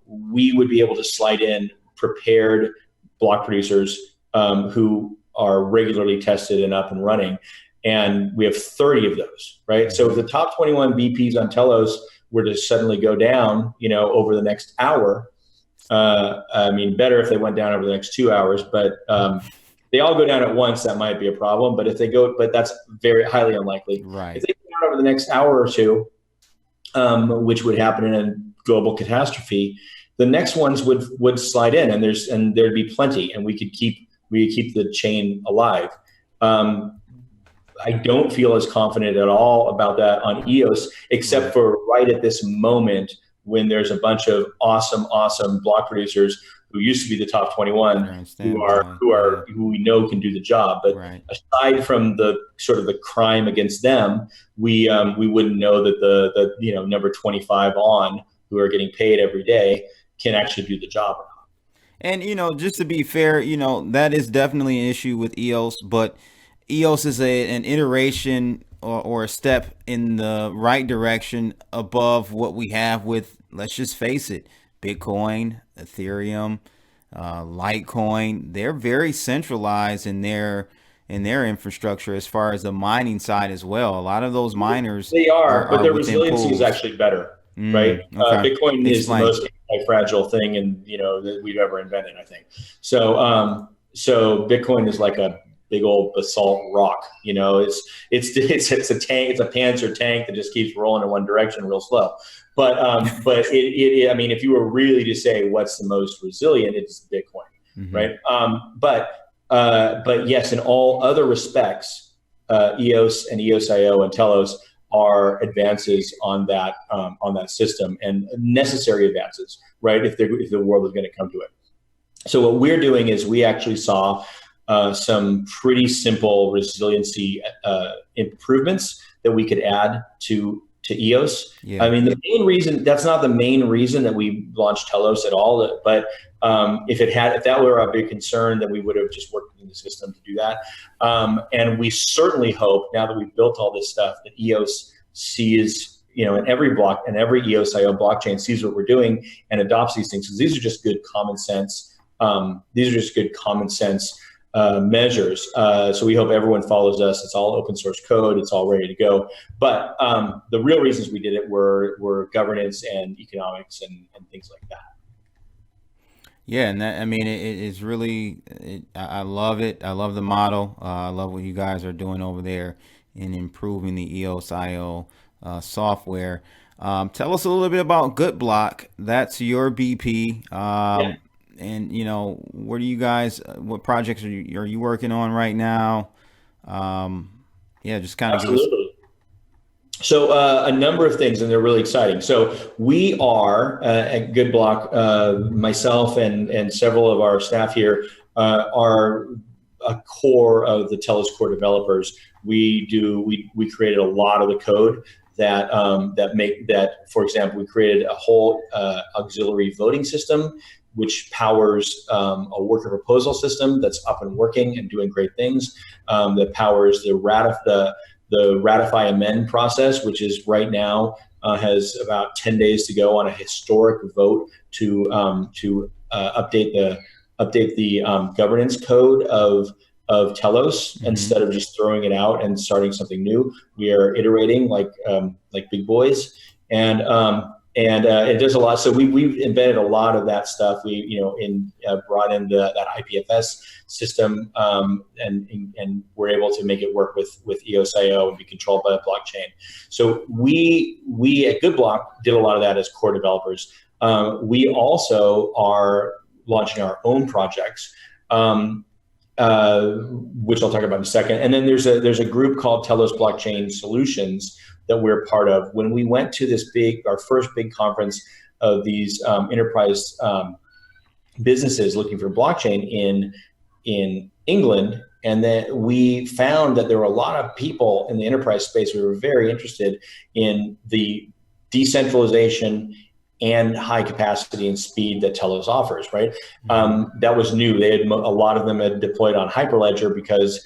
we would be able to slide in prepared block producers who are regularly tested and up and running. And we have 30 of those, right? Mm-hmm. So if the top 21 BPs on Telos were to suddenly go down, over the next hour, better if they went down over the next 2 hours, but they all go down at once, that might be a problem. But that's very highly unlikely. Right. If they go down over the next hour or two, which would happen in a global catastrophe, the next ones would slide in, and there'd be plenty, and we could keep the chain alive. I don't feel as confident at all about that on EOS, except for right at this moment, when there's a bunch of awesome block producers who used to be the top 21 who we know can do the job. But right. aside from the sort of the crime against them, we wouldn't know that the number 25 on, who are getting paid every day, can actually do the job. And just to be fair, that is definitely an issue with EOS, but EOS is an iteration or a step in the right direction above what we have with, let's just face it, Bitcoin, Ethereum, Litecoin. They're very centralized in their infrastructure as far as the mining side as well. A lot of those miners but their within resiliency pools. is actually better. Okay. Bitcoin is the Explain. most anti-fragile thing that we've ever invented, I think. So Bitcoin is like a big old basalt rock. It's a tank. It's a Panzer tank that just keeps rolling in one direction real slow. But I mean, if you were really to say what's the most resilient, it's Bitcoin, right? But yes, in all other respects, EOS and EOSIO and Telos are advances on that system, and necessary advances, right? If the world is going to come to it. So what we're doing is we actually saw some pretty simple resiliency improvements that we could add to EOS. Yeah. I mean, that's not the main reason that we launched Telos at all, but if that were a big concern, then we would have just worked in the system to do that. And we certainly hope, now that we've built all this stuff, that EOS sees, in every block and every EOSIO blockchain sees what we're doing and adopts these things, because these are just good common sense. Measures. So we hope everyone follows us. It's all open source code. It's all ready to go. But the real reasons we did it were governance and economics and things like that. Yeah, and I mean, it is really, I love it. I love the model. I love what you guys are doing over there in improving the EOSIO software. Tell us a little bit about GoodBlock. That's your BP. Yeah. And what do you guys? What projects are you working on right now? Just kind of give us. So a number of things, and they're really exciting. So we are at GoodBlock, myself and several of our staff here are a core of the Telos core developers. We created a lot of the code that for example, we created a whole auxiliary voting system, which powers a worker proposal system that's up and working and doing great things, that powers the ratify amend process, which is right now has about 10 days to go on a historic vote to update the governance code of Telos. Mm-hmm. Instead of just throwing it out and starting something new. We are iterating like big boys, and it does a lot. So we've embedded a lot of that stuff. We brought in that IPFS system, and we're able to make it work with EOSIO and be controlled by the blockchain. So we at GoodBlock did a lot of that as core developers. We also are launching our own projects, which I'll talk about in a second. And then there's a group called Telos Blockchain Solutions that we're part of. When we went to our first big conference of these enterprise businesses looking for blockchain in England, and then we found that there were a lot of people in the enterprise space who were very interested in the decentralization and high capacity and speed that Telos offers, right? That was new. A lot of them had deployed on Hyperledger because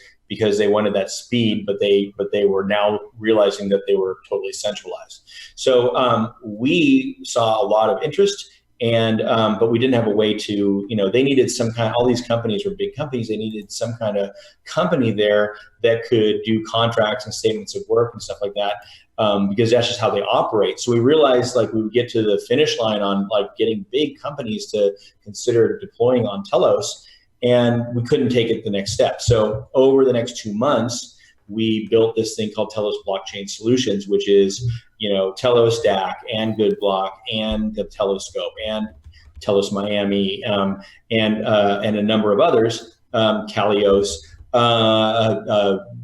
they wanted that speed, but they were now realizing that they were totally centralized. So we saw a lot of interest, but we didn't have a way to, they needed all these companies were big companies. They needed some kind of company there that could do contracts and statements of work and stuff like that. Because that's just how they operate. So we realized we would get to the finish line on getting big companies to consider deploying on Telos, and we couldn't take it the next step. So over the next 2 months, we built this thing called Telos Blockchain Solutions, which is Telos DAC and GoodBlock and the Teloscope and Telos Miami and a number of others, Kalios.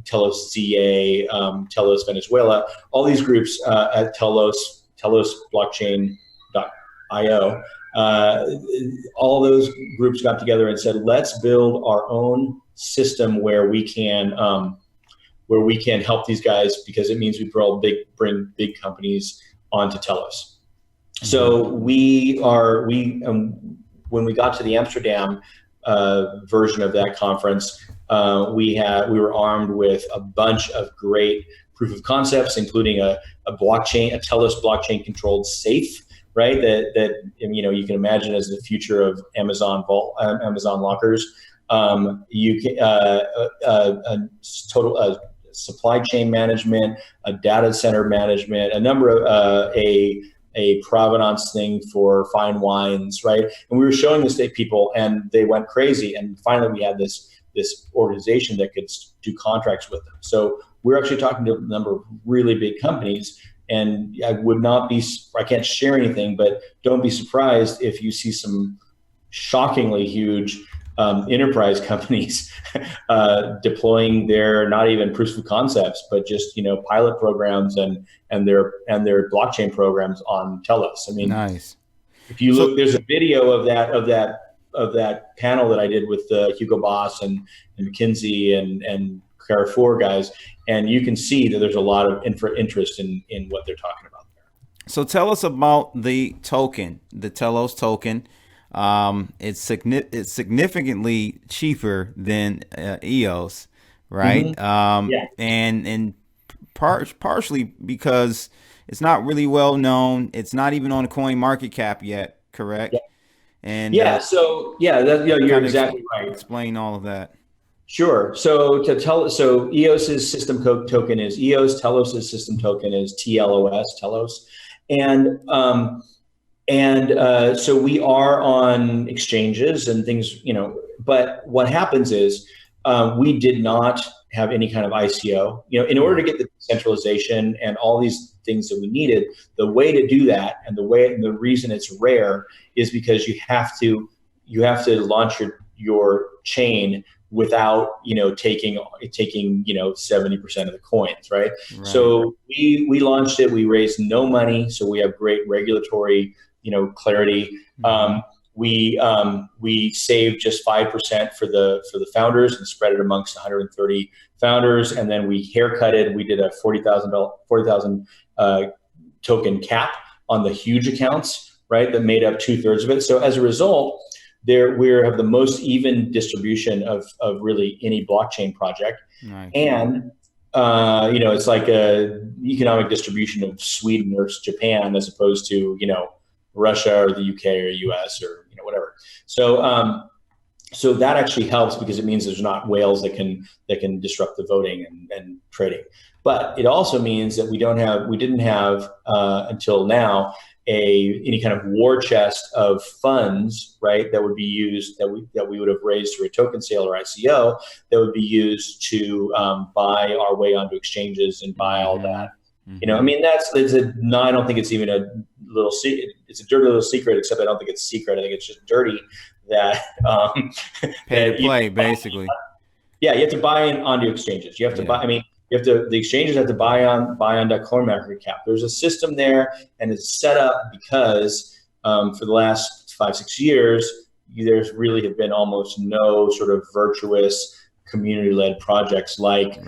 Telos ZA, Telos Venezuela, all these groups at Telos blockchain.io, all those groups got together and said, let's build our own system where we can help these guys, because it means we bring big companies onto Telos. Mm-hmm. So when we got to the Amsterdam version of that conference, we were armed with a bunch of great proof of concepts, including a Telos blockchain controlled safe, right? That you can imagine as the future of Amazon lockers. You can supply chain management, a data center management, a number of a a provenance thing for fine wines, right? And we were showing this to people, and they went crazy. And finally, we had this organization that could do contracts with them. So we're actually talking to a number of really big companies. And I can't share anything, but don't be surprised if you see some shockingly huge enterprise companies deploying their not even proofs of concepts, but just pilot programs and their blockchain programs on Telos. I mean, Nice. if you look, there's a video of that panel that I did with Hugo Boss and McKinsey and Carrefour guys, and you can see that there's a lot of interest in what they're talking about there. So tell us about the token, the Telos token. It's significantly cheaper than EOS, right? Mm-hmm. Yeah. And partially because it's not really well known. It's not even on Coin Market Cap yet, correct? Yeah. And you're exactly right. Explain all of that. Sure. So EOS's system token is EOS. Telos's system token is TLOS. Telos, and so we are on exchanges and things, But what happens is we did not have any kind of ICO. In order to get the decentralization and all these things that we needed, the way to do that and the reason it's rare is because you have to launch your chain without taking 70% of the coins, right? So we launched it. We raised no money, so we have great regulatory clarity. We saved just 5% for the founders and spread it amongst 130 founders, and then we haircutted. We did a 40,000 token cap on the huge accounts, right? That made up 2/3 of it. So as a result, we have the most even distribution of really any blockchain project. Nice. And it's like a economic distribution of Sweden or Japan as opposed to Russia or the UK or US or whatever. So that actually helps because it means there's not whales that can disrupt the voting and trading. But it also means that we didn't have until now any kind of war chest of funds, right, that would be used, that we would have raised through a token sale or ICO, that would be used to buy our way onto exchanges and buy all that. Mm-hmm. I mean, I don't think it's even a little secret. It's a dirty little secret, except I don't think it's secret. I think it's just dirty that pay to play, basically. Yeah, you have to buy onto exchanges. You have to buy. I mean, the exchanges have to buy on Coin Market Cap. There's a system there, and it's set up because for the last 5-6 years, there's really have been almost no sort of virtuous community-led projects like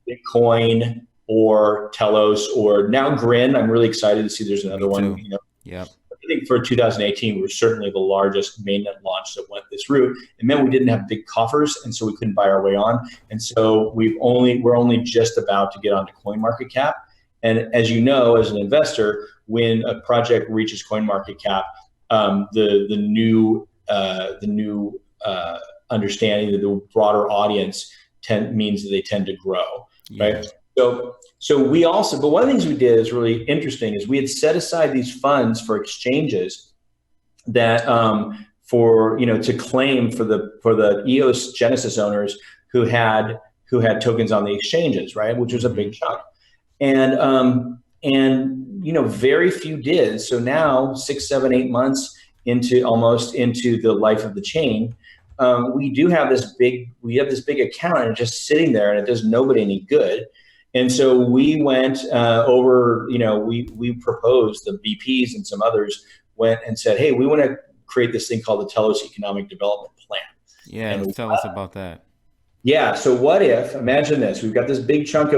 Bitcoin or Telos or now Grin. I'm really excited to see there's another one. Yep. I think for 2018, we were certainly the largest mainnet launch that went this route. It meant we didn't have big coffers, and so we couldn't buy our way on. And so we're only just about to get onto Coin Market Cap. And as you know, as an investor, when a project reaches Coin Market Cap, the new understanding that the broader audience means that they tend to grow, right? So we also, but one of the things we did is really interesting is we had set aside these funds for exchanges that to claim for the EOS Genesis owners who had tokens on the exchanges, right, which was a big chunk, and very few did. So now 6, 7, 8 months into the life of the chain, we have this big account and it's just sitting there and it does nobody any good. And so we went over, we proposed, the BPs and some others went and said, hey, we want to create this thing called the Telos Economic Development Plan. Yeah, and tell us about that. Yeah, so what if, imagine this, we've got this big chunk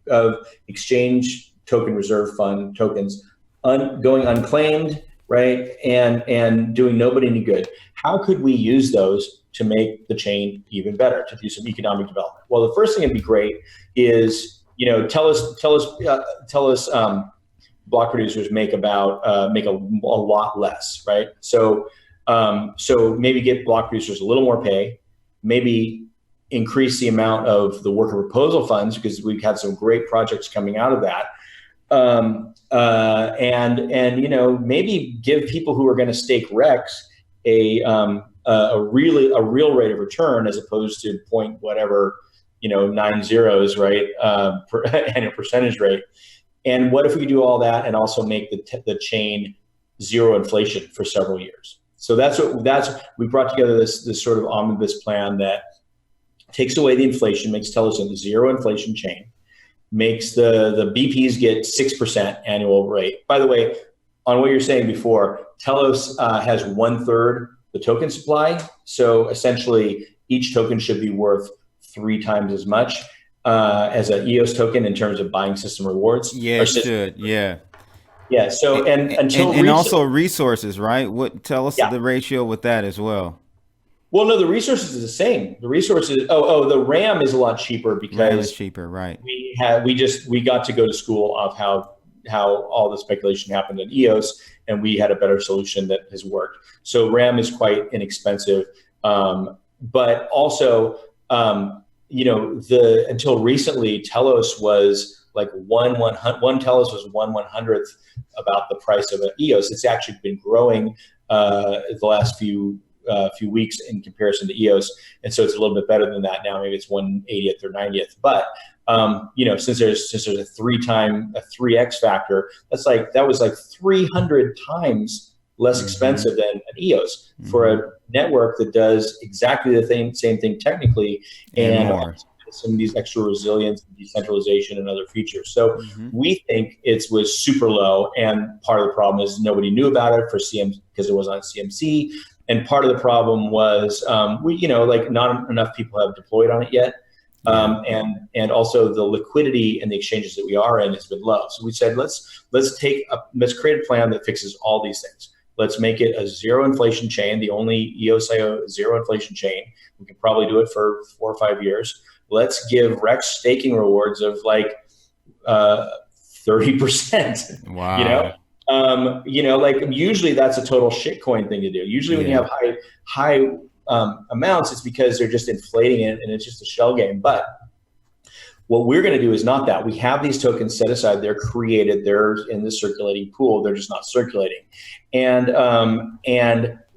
of exchange token reserve fund tokens going unclaimed, right, and doing nobody any good. How could we use those to make the chain even better, to do some economic development? Well, the first thing that'd be great is, Telos block producers make a lot less, right? So maybe get block producers a little more pay, maybe increase the amount of the worker proposal funds because we've had some great projects coming out of that. And maybe give people who are going to stake Rex a real rate of return as opposed to point whatever 9 zeros, right, and a percentage rate. And what if we do all that and also make the chain zero inflation for several years? So that's we brought together this sort of omnibus plan that takes away the inflation, makes Telos a zero inflation chain, makes the BPs get 6% annual rate. By the way, on what you're saying before, Telos has 1/3 the token supply. So essentially, each token should be worth 3 times as much as an EOS token in terms of buying system rewards. Yeah, it should. Yeah. Yeah. So and also resources, right? Tell us yeah. the ratio with that as well. Well, no, the resources is the same. The resources. The RAM is a lot cheaper because RAM is cheaper, right? We got to go to school of how all the speculation happened in EOS, and we had a better solution that has worked. So RAM is quite inexpensive, but also until recently, Telos was like one Telos was 1/100th about the price of an EOS. It's actually been growing the last few weeks in comparison to EOS, and so it's a little bit better than that now. Maybe it's 1/80th or 90th, but since there's a 3x factor, that was like 300 times less expensive than an EOS for a network that does exactly the same thing technically, and more. Some of these extra resilience, decentralization, and other features. So we think it was super low, and part of the problem is nobody knew about it for CM because it wasn't on CMC. And part of the problem was not enough people have deployed on it yet. And also the liquidity in the exchanges that we are in has been low. So we said, let's create a plan that fixes all these things. Let's make it a zero inflation chain, the only EOS-IO zero inflation chain. We can probably do it for 4 or 5 years. Let's give Rex staking rewards of like 30%. Wow. Usually that's a total shitcoin thing to do. Usually when you have high amounts, it's because they're just inflating it and it's just a shell game. But what we're going to do is not that. We have these tokens set aside. They're created. They're in the circulating pool. They're just not circulating. And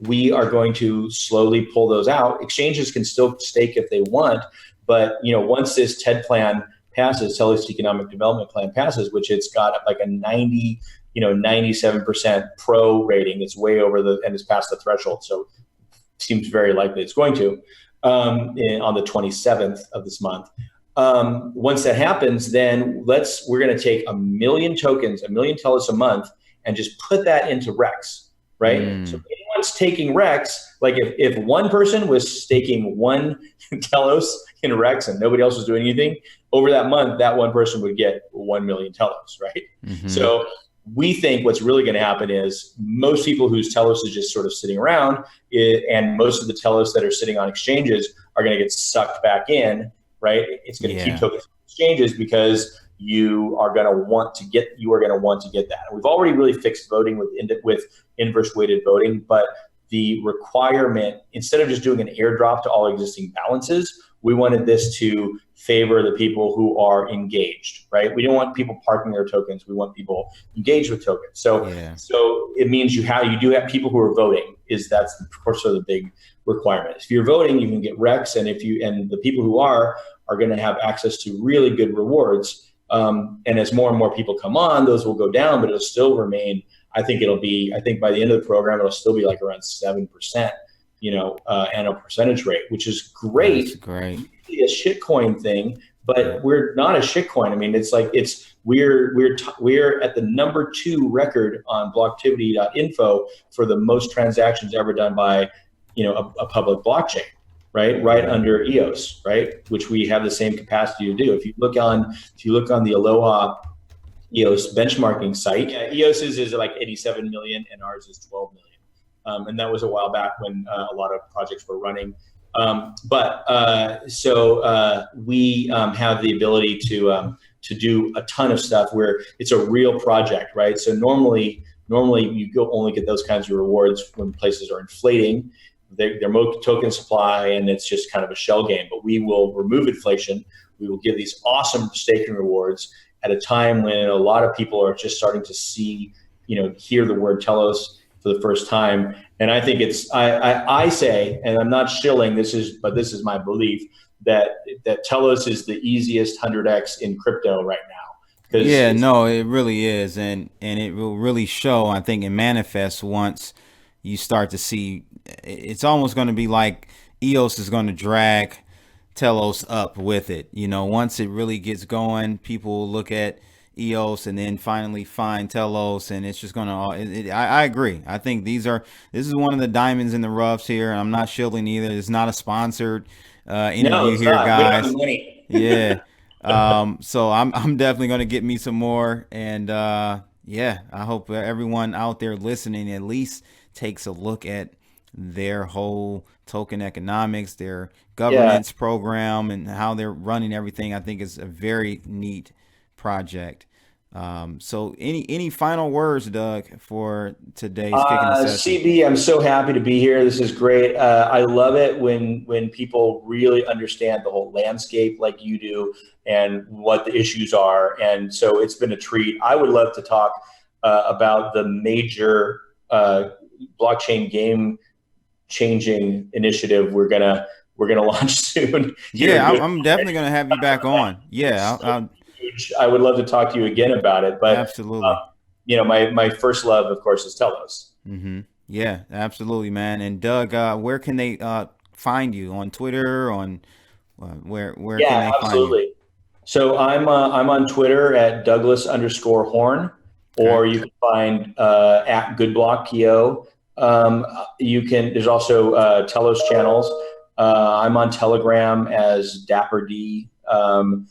we are going to slowly pull those out. Exchanges can still stake if they want. But, once this TED plan passes, Telos Economic Development Plan passes, which it's got like a 97% pro rating. It's way over and it's past the threshold. So it seems very likely it's going to on the 27th of this month. Once that happens, then we're going to take 1 million tokens, 1 million Telos a month, and just put that into Rex, right? So if anyone's taking Rex, like if one person was staking 1 Telos in Rex and nobody else was doing anything, over that month, that one person would get 1 million Telos, right? So we think what's really going to happen is most people whose Telos is just sort of sitting around, and most of the Telos that are sitting on exchanges are going to get sucked back in, right? It's going to keep tokens on exchanges because you are going to want to get that. And we've already really fixed voting with inverse weighted voting, but the requirement, instead of just doing an airdrop to all existing balances, we wanted this to favor the people who are engaged, right? We don't want people parking their tokens. We want people engaged with tokens. So it means you do have people who are voting. That's of course the big requirement. If you're voting, you can get Rex, and the people who are going to have access to really good rewards. And as more and more people come on, those will go down, but it'll still remain. I think by the end of the program, it'll still be like around 7%, annual percentage rate, which is great. That's great. A shitcoin thing, but we're not a shitcoin. I mean, we're at the number 2 record on blocktivity.info for the most transactions ever done by, a public blockchain, right under EOS, right, which we have the same capacity to do. If you look on the Aloha EOS benchmarking site, EOS's is like 87 million and ours is 12 million. And that was a while back when a lot of projects were running. We have the ability to do a ton of stuff where it's a real project, right? So normally you only get those kinds of rewards when places are inflating their token supply, and it's just kind of a shell game. But we will remove inflation. We will give these awesome staking rewards, at a time when a lot of people are just starting to see, hear the word Telos for the first time. And I think I say, and I'm not shilling but this is my belief, that Telos is the easiest 100x in crypto right now. Yeah, no, it really is, and it will really show, I think, and manifest once you start to see. It's almost going to be like EOS is going to drag Telos up with it. Once it really gets going, people will look at EOS and then finally find Telos, and it's just going to. I agree. I think this is one of the diamonds in the roughs here. I'm not shielding either. It's not a sponsored interview here, not. guys. We don't have money. Yeah. So I'm definitely going to get me some more. And yeah, I hope everyone out there listening at least takes a look at their whole token economics, their governance program, and how they're running everything. I think is a very neat project. So any final words, Doug, for today's Kickin' session? CB, I'm so happy to be here. This is great. I love it when people really understand the whole landscape like you do and what the issues are. And so it's been a treat. I would love to talk about the major blockchain game changing initiative we're gonna launch soon. Yeah, I'm definitely gonna have you back on. Yeah, I would love to talk to you again about it. But absolutely. My first love, of course, is Telos. Mm-hmm. Yeah, absolutely, man. And Doug, where can they find you on Twitter? On where can they absolutely. find you? So I'm on Twitter at Douglas_Horn, or you can find at GoodBlockPO. There's also Telos channels. I'm on Telegram as Dapper D. There's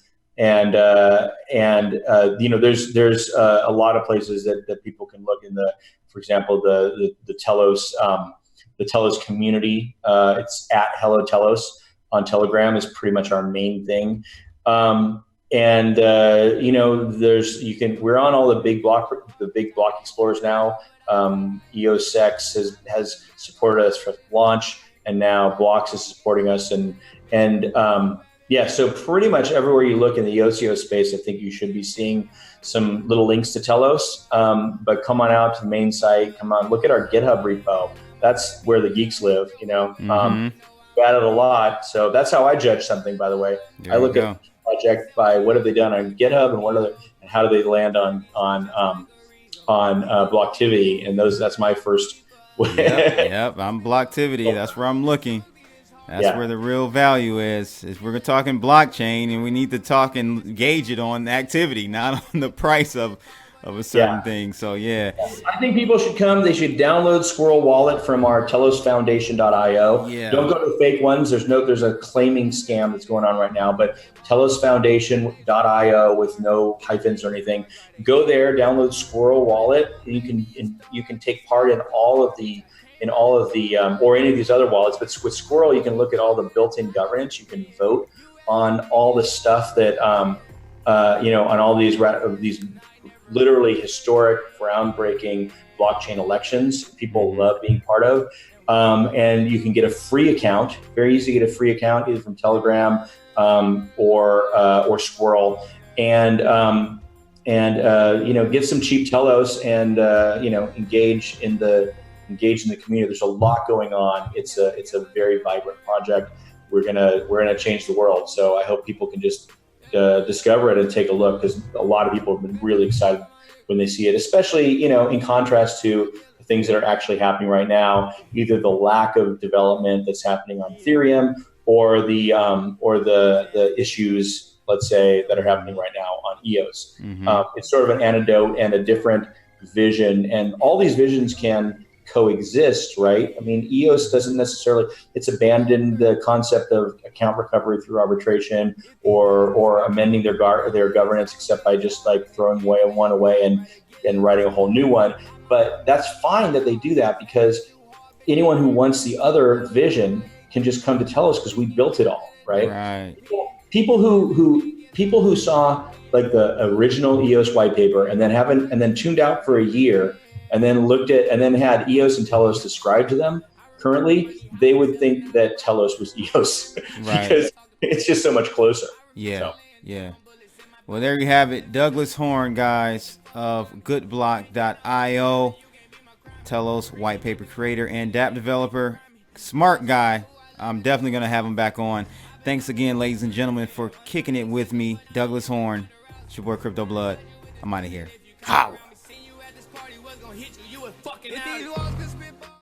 a lot of places that people can look in for example, the Telos community. It's at Hello Telos on Telegram is pretty much our main thing. We're on all the big block explorers now. EOS has supported us for launch, and now Blocks is supporting us, so pretty much everywhere you look in the EOS space, I think you should be seeing some little links to Telos. But come on out to the main site. Come on, look at our GitHub repo. That's where the geeks live. Mm-hmm. We added a lot, so that's how I judge something. By the way, I look at the project by what have they done on GitHub and how do they land on Blocktivity, and that's my first. Yep, I'm Blocktivity. That's where I'm looking. That's where the real value is. We're talking blockchain, and we need to talk and gauge it on activity, not on the price of a certain thing. So I think people should come. They should download Squirrel Wallet from our telosfoundation.io. Don't go to fake ones. There's a claiming scam that's going on right now, but telosfoundation.io with no hyphens or anything. Go there, download Squirrel Wallet, and you can take part in all of the or any of these other wallets. But with Squirrel, you can look at all the built-in governance. You can vote on all the stuff that on all these literally historic, groundbreaking blockchain elections people love being part of. And you can get a free account. Very easy to get a free account either from Telegram or Squirrel, and get some cheap Telos and engage in the community. There's a lot going on. It's a very vibrant project. We're gonna change the world. So I hope people can just discover it and take a look, because a lot of people have been really excited when they see it, especially in contrast to the things that are actually happening right now, either the lack of development that's happening on Ethereum or the issues, let's say, that are happening right now on EOS. Mm-hmm. It's sort of an antidote and a different vision, and all these visions can coexist, right? I mean, EOS doesn't necessarily, it's abandoned the concept of account recovery through arbitration or amending their governance, except by just like throwing one away and writing a whole new one. But that's fine that they do that, because anyone who wants the other vision can just come to Telos, because we built it all, right? Right. People who saw like the original EOS white paper and then tuned out for a year and then had EOS and Telos described to them currently, they would think that Telos was EOS, right? Because it's just so much closer. Yeah, so. yeah. Well, there you have it. Douglas Horn, guys, of goodblock.io. Telos, white paper creator and dApp developer. Smart guy. I'm definitely going to have him back on. Thanks again, ladies and gentlemen, for kicking it with me. Douglas Horn. It's your boy Crypto Blood. I'm out of here. Holla.